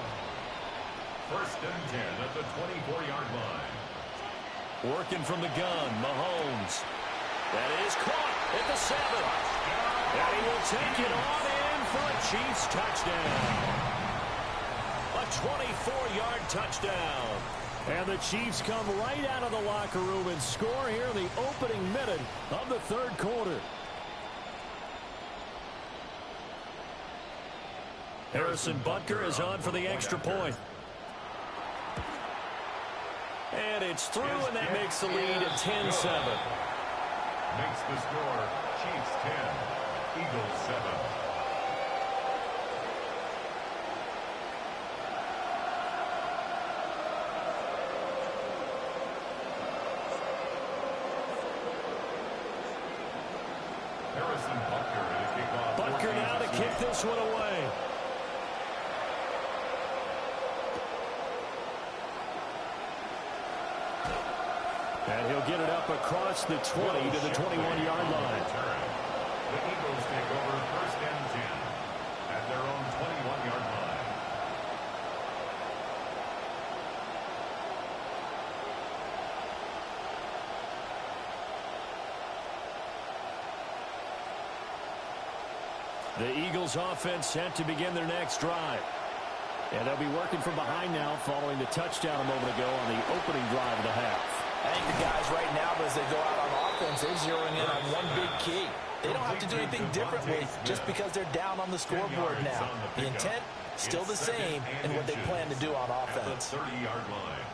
1st and 10 at the 24-yard line. Working from the gun, Mahomes. That is caught at the 7. And he will take it on in for a Chiefs touchdown. A 24-yard touchdown. And the Chiefs come right out of the locker room and score here in the opening minute of the 3rd quarter. Harrison Butker is on for the extra point. And it's through, and that makes the lead at 10-7. Makes the score Chiefs 10, Eagles 7. Butker now to kick this one away. And he'll get it up across the 20 to the 21-yard line. The Eagles take over first and 10 at their own 21-yard line. The Eagles offense set to begin their next drive. And they'll be working from behind now following the touchdown a moment ago on the opening drive of the half. I think the guys right now, as they go out on offense, they're zeroing in on one big key. They don't have to do anything differently just because they're down on the scoreboard now. The intent, still the same in what they plan to do on offense. 30-yard line.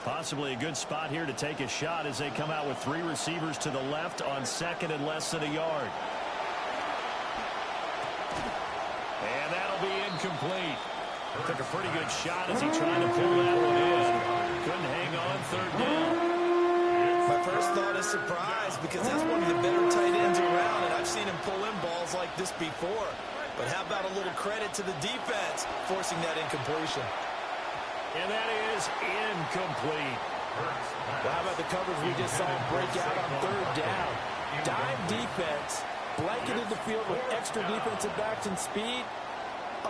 Possibly a good spot here to take a shot as they come out with 3 receivers to the left on second and less than a yard. And that'll be incomplete. Took a pretty good shot as he tried to pull that one in. Couldn't hang on third down. My first thought is surprise because that's one of the better tight ends around, and I've seen him pull in balls like this before. But how about a little credit to the defense forcing that incompletion? And that is incomplete. Well, how about the coverage we just saw him break out on third down? Dime defense, blanketed the field with extra defensive backs and speed,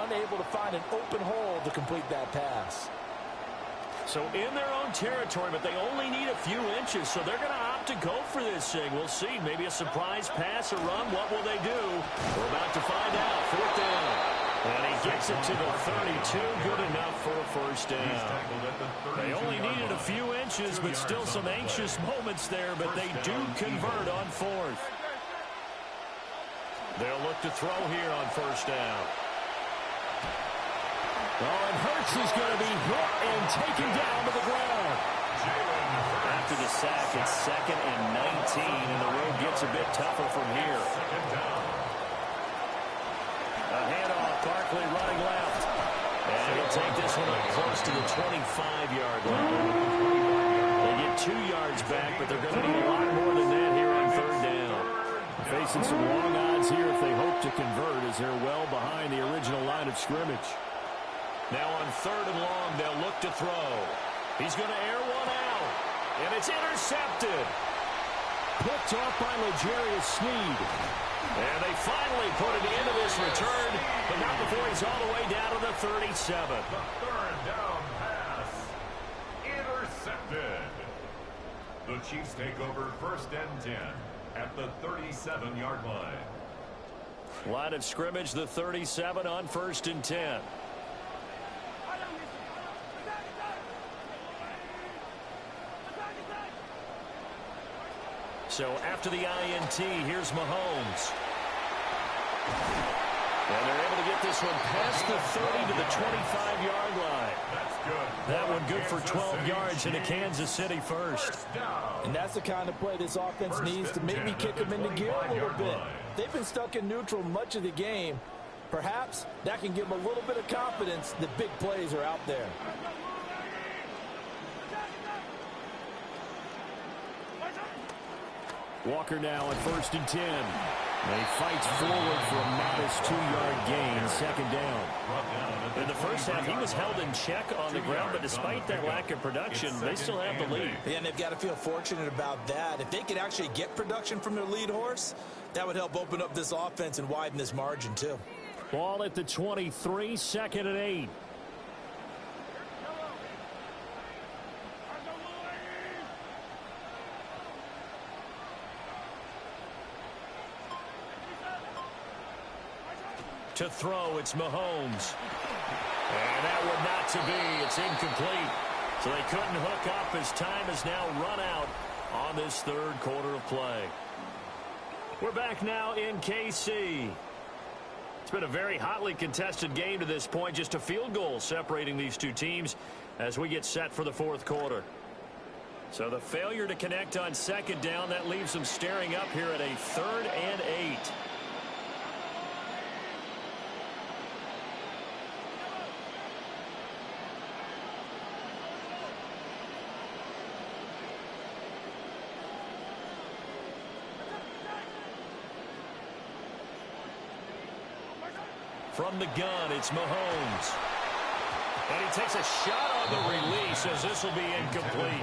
unable to find an open hole to complete that pass. So in their own territory, but they only need a few inches, so they're going to opt to go for this thing. We'll see. Maybe a surprise pass or run. What will they do? We're about to find out. Fourth down. And he gets it to the 32. Good enough for a first down. They only needed a few inches, but still some anxious moments there, but they do convert on fourth. They'll look to throw here on first down. Oh, and Hurts is going to be hit and taken down to the ground. After the sack, it's second and 19, and the road gets a bit tougher from here. A handoff, Barkley running left. And he'll take this one up close to the 25-yard line. They get 2 yards back, but they're going to need a lot more than that here on third down. Facing some long odds here if they hope to convert, as they're well behind the original line of scrimmage. Now on third and long, they'll look to throw. He's going to air one out, and it's intercepted. Picked off by L'Jarius Sneed. And they finally put an end to this return, but not before he's all the way down to the 37. The third down pass intercepted. The Chiefs take over first and 10 at the 37-yard line. Line of scrimmage, the 37 on first and 10. So after the INT, here's Mahomes. And they're able to get this one past the 30 to the 25-yard line. That's good. That one good for 12 yards into Kansas City first. And that's the kind of play this offense needs to maybe kick them into gear a little bit. They've been stuck in neutral much of the game. Perhaps that can give them a little bit of confidence that big plays are out there. Walker now at first and 10. They fight forward for a modest 2-yard gain, second down. In the first half, he was held in check on the ground, but despite that lack of production, they still have the lead. Yeah, and they've got to feel fortunate about that. If they could actually get production from their lead horse, that would help open up this offense and widen this margin, too. Ball at the 23, second and 8. To throw, it's Mahomes. And that one not to be. It's incomplete. So they couldn't hook up as time has now run out on this third quarter of play. We're back now in KC. It's been a very hotly contested game to this point. Just a field goal separating these two teams as we get set for the fourth quarter. So the failure to connect on second down, that leaves them staring up here at a 3rd and 8. From the gun, it's Mahomes. And he takes a shot on the release as this will be incomplete.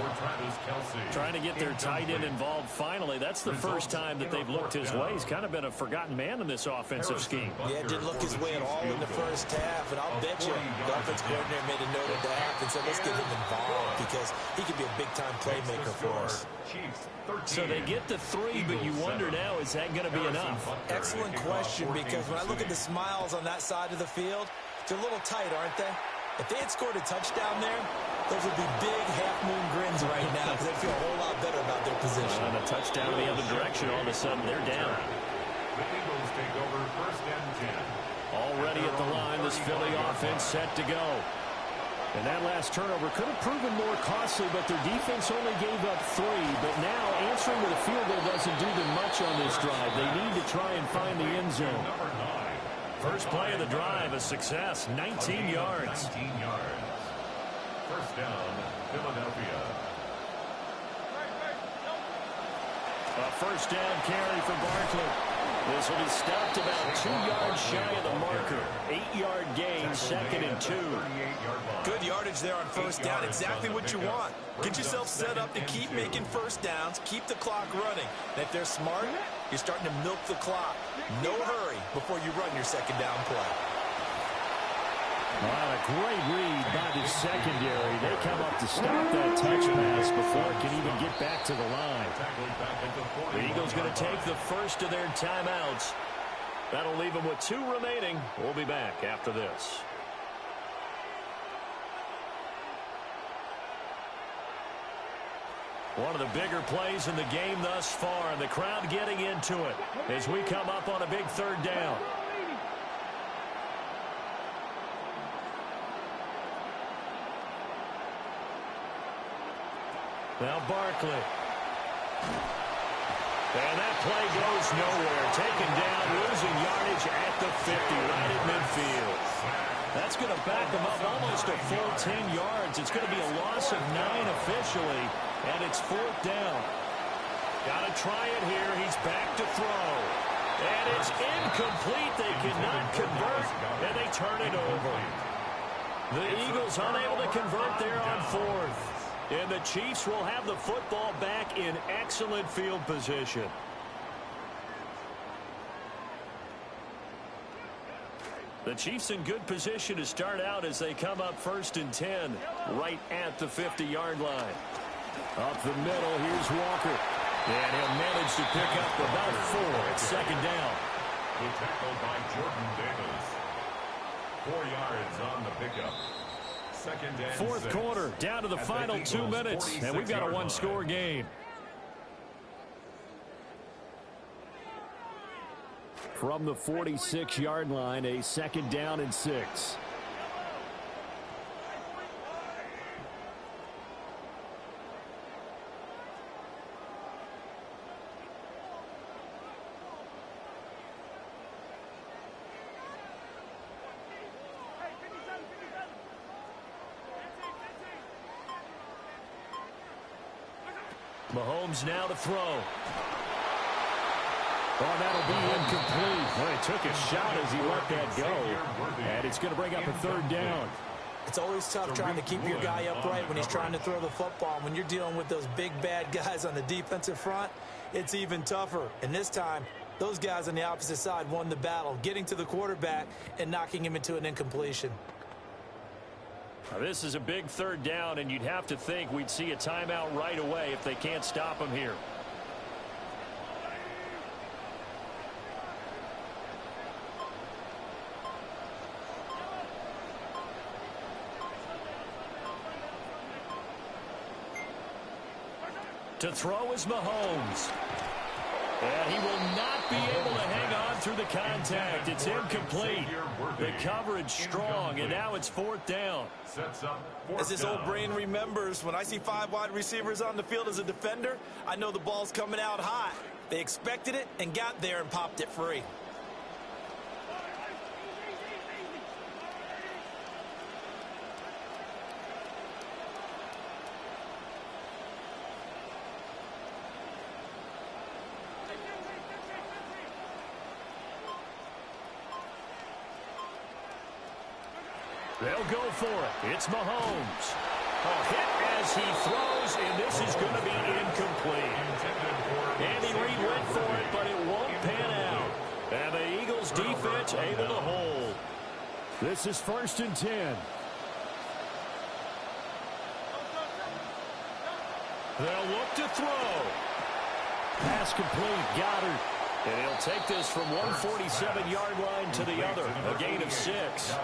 Trying to get their tight end involved finally. That's the first time that they've looked his way. He's kind of been a forgotten man in this offensive scheme. Yeah, didn't look his way at all in the first half. And I'll bet you the offense coordinator made a note of that and said, let's get him involved because he could be a big-time playmaker for us. So they get the 3, but you wonder now, is that going to be enough? Excellent question, because when I look at the smiles on that side of the field, they're a little tight, aren't they? If they had scored a touchdown there, those would be big half-moon grins right now because they feel a whole lot better about their position. And a touchdown the other direction, all of a sudden they're down. The Eagles take over 1st and 10. Already at the line, this Philly offense set to go. And that last turnover could have proven more costly, but their defense only gave up 3. But now answering with a field goal doesn't do them much on this drive. They need to try and find the end zone. First play of the drive, a success, 19 yards. 19 yards. First down, Philadelphia. A first down carry for Barkley. This will be stopped about 2 yards shy of the marker. 8-yard gain, 2nd and 2. Good yardage there on first down. Exactly what you want. Get yourself set up to keep making first downs, keep the clock running. And if they're smart, you're starting to milk the clock. No hurry before you run your second down play. A great read by the secondary. They come up to stop that touch pass before it can even get back to the line. The Eagles going to take the first of their timeouts. That'll leave them with 2 remaining. We'll be back after this. One of the bigger plays in the game thus far, and the crowd getting into it as we come up on a big 3rd down. Now Barkley. And that play goes nowhere. Taken down, losing yardage at the 50, right at midfield. That's going to back them up almost a full 10 yards. It's going to be a loss of 9 officially, and it's 4th down. Got to try it here. He's back to throw. And it's incomplete. They cannot convert, and they turn it over. The Eagles unable to convert there on 4th. And the Chiefs will have the football back in excellent field position. The Chiefs in good position to start out as they come up 1st and 10, right at the 50-yard line. Up the middle, here's Walker. And he'll manage to pick up about 4 at 2nd down. The tackle by Jordan Davis. 4 yards on the pickup. 4th quarter, down to the final 2 minutes, and we've got a 1-score game. From the 46-yard line, a 2nd down and 6. Mahomes now to throw. Oh, that'll be incomplete. Well, he took a shot as he let that go. And it's going to bring up a 3rd down. It's always tough trying to keep your guy upright when he's trying to throw the football. When you're dealing with those big, bad guys on the defensive front, it's even tougher. And this time, those guys on the opposite side won the battle, getting to the quarterback and knocking him into an incompletion. Now, this is a big 3rd down, and you'd have to think we'd see a timeout right away if they can't stop him here. To throw is Mahomes. And he will not be able to hang on through the contact. It's incomplete. The coverage strong, and now it's fourth down. As this old brain remembers, when I see 5 wide receivers on the field as a defender, I know the ball's coming out high. They expected it and got there and popped it free. They'll go for it. It's Mahomes. A hit as he throws, and this is going to be incomplete. Andy Reid went for it, but it won't pan out. And the Eagles defense able to hold. This is 1st and 10. They'll look to throw. Pass complete. Goddard. And he'll take this from 147-yard line to the other. A gain of 6.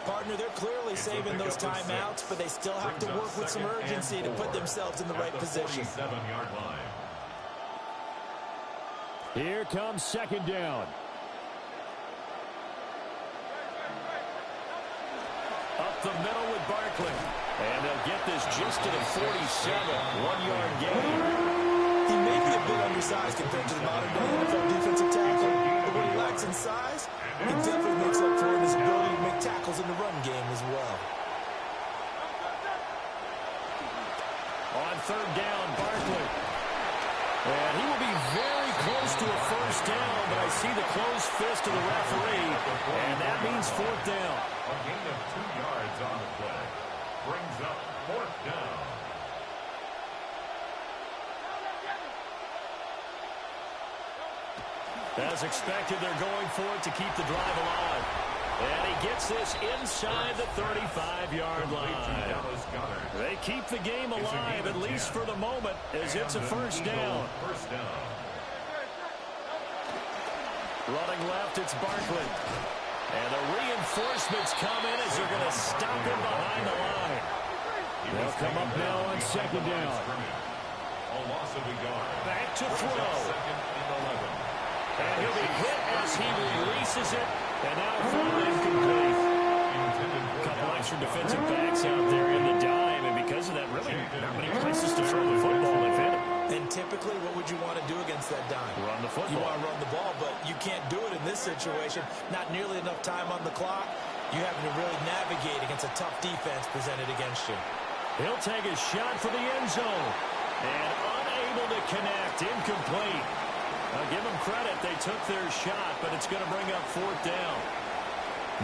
Partner, they're clearly saving those timeouts, but they still have to work with some urgency to put themselves in the right position. Here comes 2nd down. Up the middle with Barkley. And they'll get this just to the 47. 1-yard gain. He may be a bit undersized compared to the modern-day NFL defensive tackle, but what he lacks in size, he definitely makes up for it in his ability to make tackles in the run game as well. On 3rd down, Barkley. And he will be very close to a 1st down, but I see the closed fist of the referee, and that means 4th down. A gain of 2 yards on the play. Brings up 4th down. As expected, they're going for it to keep the drive alive. And he gets this inside the 35-yard line. They keep the game alive, at least for the moment, as it's a 1st down. Running left, it's Barkley. And the reinforcements come in as they're going to stop him behind the line. They'll come up now on 2nd down. Back to throw. And he'll be hit as he releases it. And now thrown incomplete. A couple extra defensive backs out there in the dime. And because of that, really not many places to throw the football, if any. And typically, what would you want to do against that dime? Run the football. You want to run the ball, but you can't do it in this situation. Not nearly enough time on the clock. You having to really navigate against a tough defense presented against you. He'll take a shot for the end zone. And unable to connect. Incomplete. I'll give them credit. They took their shot, but it's going to bring up 4th down.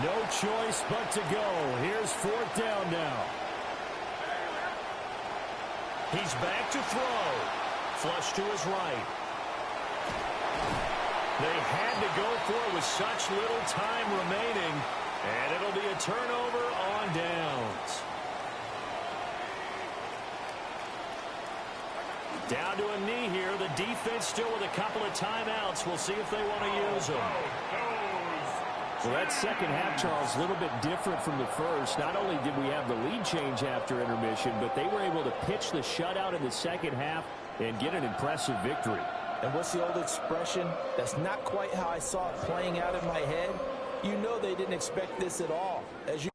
No choice but to go. Here's 4th down now. He's back to throw. Flush to his right. They had to go for it with such little time remaining, and it'll be a turnover on downs. Down to a knee here. The defense still with a couple of timeouts. We'll see if they want to use them. Well, that second half, Charles, a little bit different from the first. Not only did we have the lead change after intermission, but they were able to pitch the shutout in the second half and get an impressive victory. And what's the old expression? That's not quite how I saw it playing out in my head. You know they didn't expect this at all. As you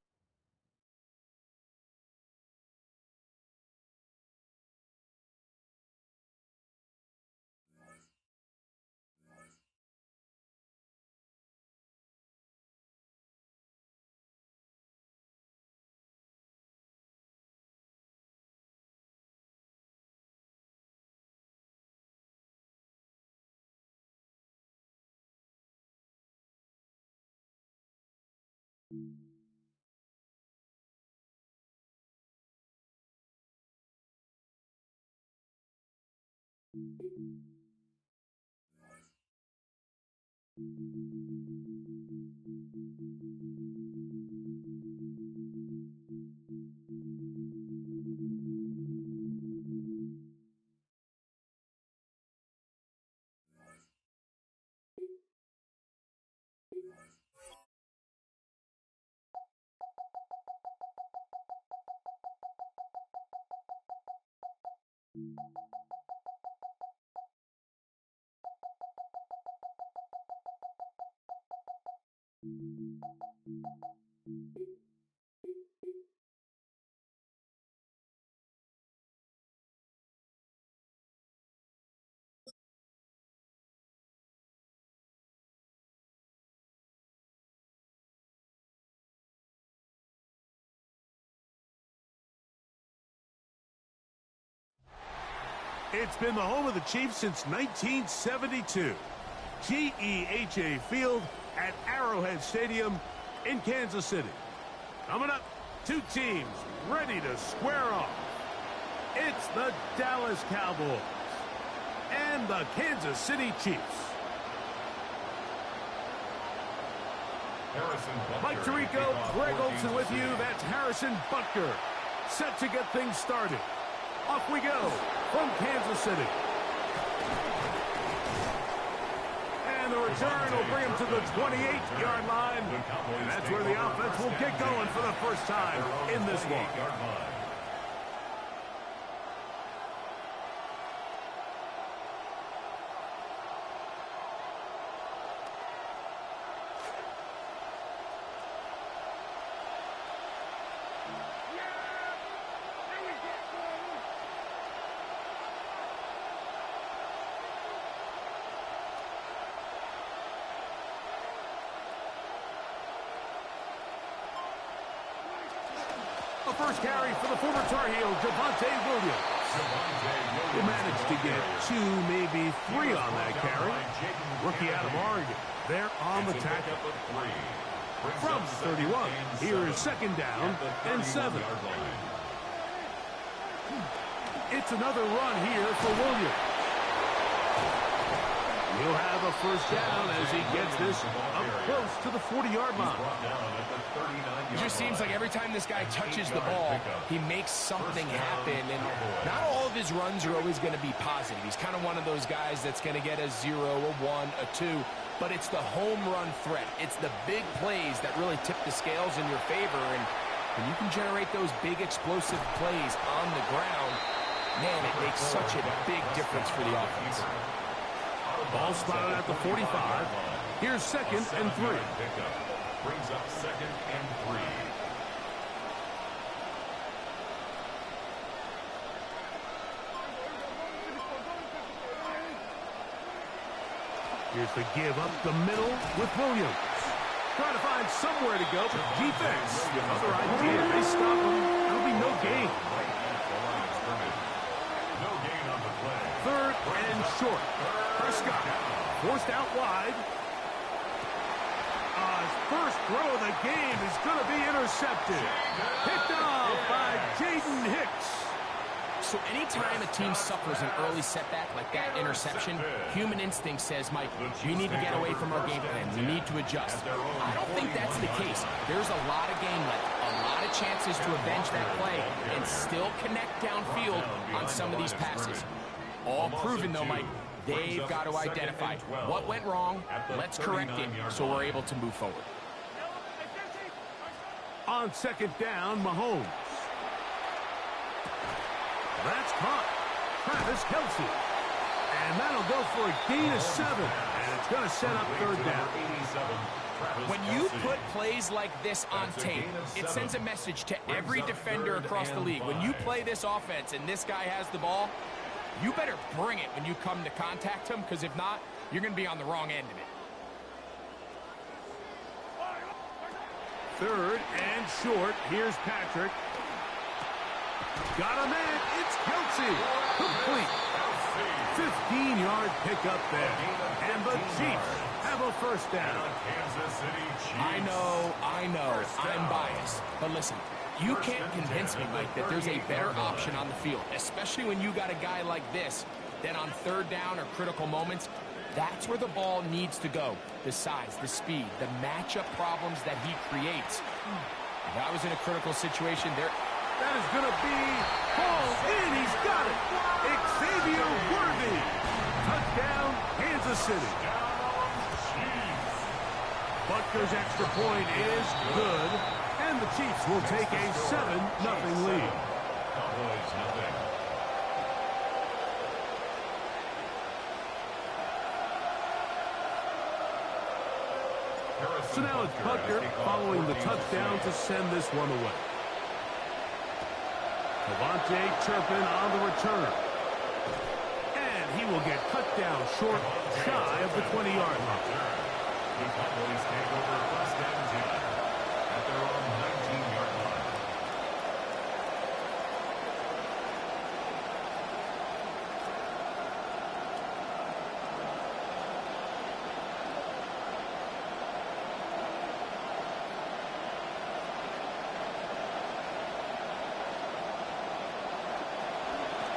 It's been the home of the Chiefs since 1972. GEHA Field at Arrowhead Stadium in Kansas City. Coming up, two teams ready to square off. It's the Dallas Cowboys and the Kansas City Chiefs. Mike Tirico, Greg Olson with you. That's Harrison Butker. Set to get things started. Off we go from Kansas City. And the return will bring him to the 28-yard line. And that's where the offense will get going for the first time in this one. A first carry for the former Tar Heel, Javonte Williams. He managed to get 2, maybe 3 on that carry. Rookie out of Oregon. They're on the tackle. From 31, here is second down and 7. It's another run here for Williams. He'll have a first down as he gets this up close to the 40-yard line. It just seems like every time this guy touches the ball, he makes something happen. And not all of his runs are always going to be positive. He's kind of one of those guys that's going to get a 0, a 1, a 2. But it's the home run threat. It's the big plays that really tip the scales in your favor. And when you can generate those big explosive plays on the ground, man, it makes such a big difference for the offense. Ball spotted at the 45. Here's second and 3. Brings up second and 3. Here's the give up the middle with Williams. Trying to find somewhere to go, but defense, the other idea, they stop him. There'll be no gain. No gain on the play. Third and short. Prescott forced out wide. His first throw of the game is going to be intercepted. Picked off by Jaden Hicks. So anytime a team suffers an early setback like that interception, human instinct says, Mike, we need to get away from our game plan. We need to adjust. I don't think that's the case. There's a lot of game left, a lot of chances to avenge that play and still connect downfield on some of these passes. All proven, though, Mike. They've got to identify what went wrong, let's correct it, so we're able to move forward. On second down, Mahomes. That's caught. Travis Kelce. And that'll go for a gain of 7. And it's going to set up third down. When you put plays like this on tape, it sends a message to every defender across the league. When you play this offense and this guy has the ball, you better bring it when you come to contact him, because if not, you're going to be on the wrong end of it. Third and short. Here's Patrick. Got a man. It's Kelce. Complete. 15-yard pickup there. And the Chiefs have a first down. I know, I'm biased. But listen, you can't convince me, Mike, that there's a better option on the field, especially when you got a guy like this, that on third down or critical moments, that's where the ball needs to go. The size, the speed, the matchup problems that he creates. If I was in a critical situation, that is going to be hauled in. He's got it. Xavier Worthy. Touchdown, Kansas City. Butker's extra point is good. And the Chiefs will take a 7-0 lead. So now it's Butker following the touchdown to send this one away. Devontae Turpin on the return. And he will get cut down short, shy of the 20-yard line. The Cowboys take over first and 10 at their own 19-yard line.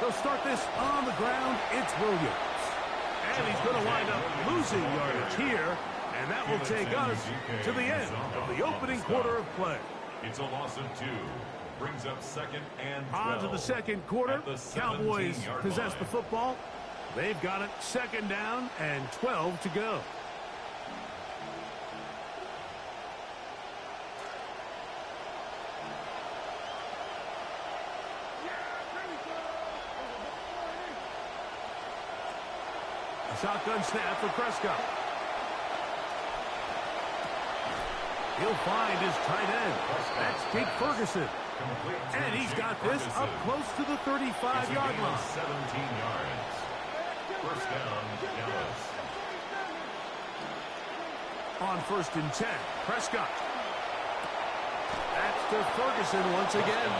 They'll start this on the ground. It's Williams. And he's going to wind up losing yardage here. And that will take us to the end of the opening quarter of play. It's a loss of 2. Brings up 2nd and 12. On to the second quarter. Cowboys possess the football. They've got it 2nd down and 12 to go. Shotgun snap for Prescott. He'll find his tight end. That's Jake Ferguson. And he's got this up close to the 35-yard line. 17 yards. First down, Dallas. On 1st and 10, Prescott. That's to Ferguson once again.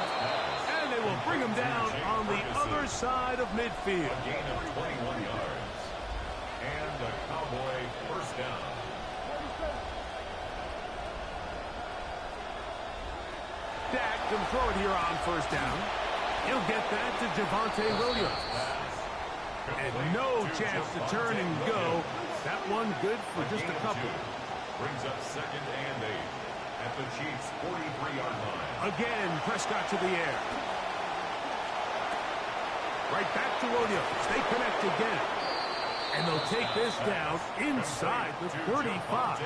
And they will bring him down on the other side of midfield. A gain of 21 yards. And a Cowboy first down. Dak can throw it here on 1st down. He'll get that to Javonte Williams. And no chance to turn and go. That one good for just a couple. Brings up 2nd and 8 at the Chiefs' 43-yard line. Again, Prescott to the air. Right back to Williams. They connect again. And they'll take this down inside the 35.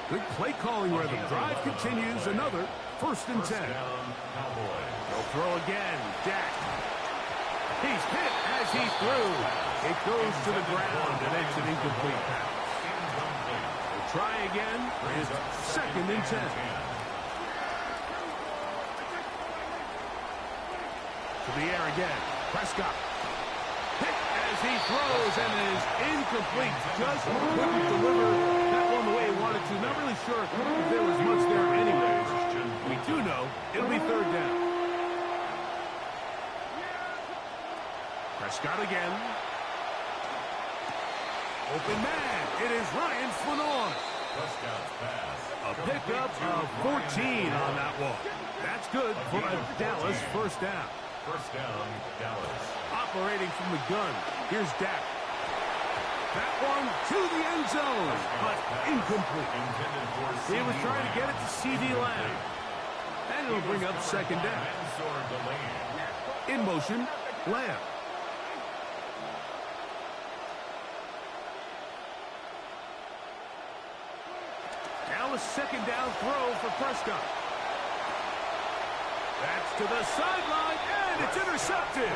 Good play calling rhythm. Drive continues. Another 1st and 10. They'll throw again. Dak. He's hit as he threw. It goes to the ground, and it's an incomplete pass. They'll try again. It's 2nd and 10. To the air again. Prescott. Hit as he throws, and it is incomplete. Just couldn't deliver that one the way he wanted to. Not really sure if there was much there anyways. We do know it'll be 3rd down. Prescott again. Open man. It is Ryan Flanor. A pickup of 14 on that one. That's good for a Dallas 1st down. First down, Dallas. Operating from the gun. Here's Dak. That one to the end zone, but incomplete. He was trying to get it to C.D. Lamb. And it'll bring up 2nd down. In motion, Lamb. Now a 2nd down throw for Prescott. That's to the sideline, and it's intercepted.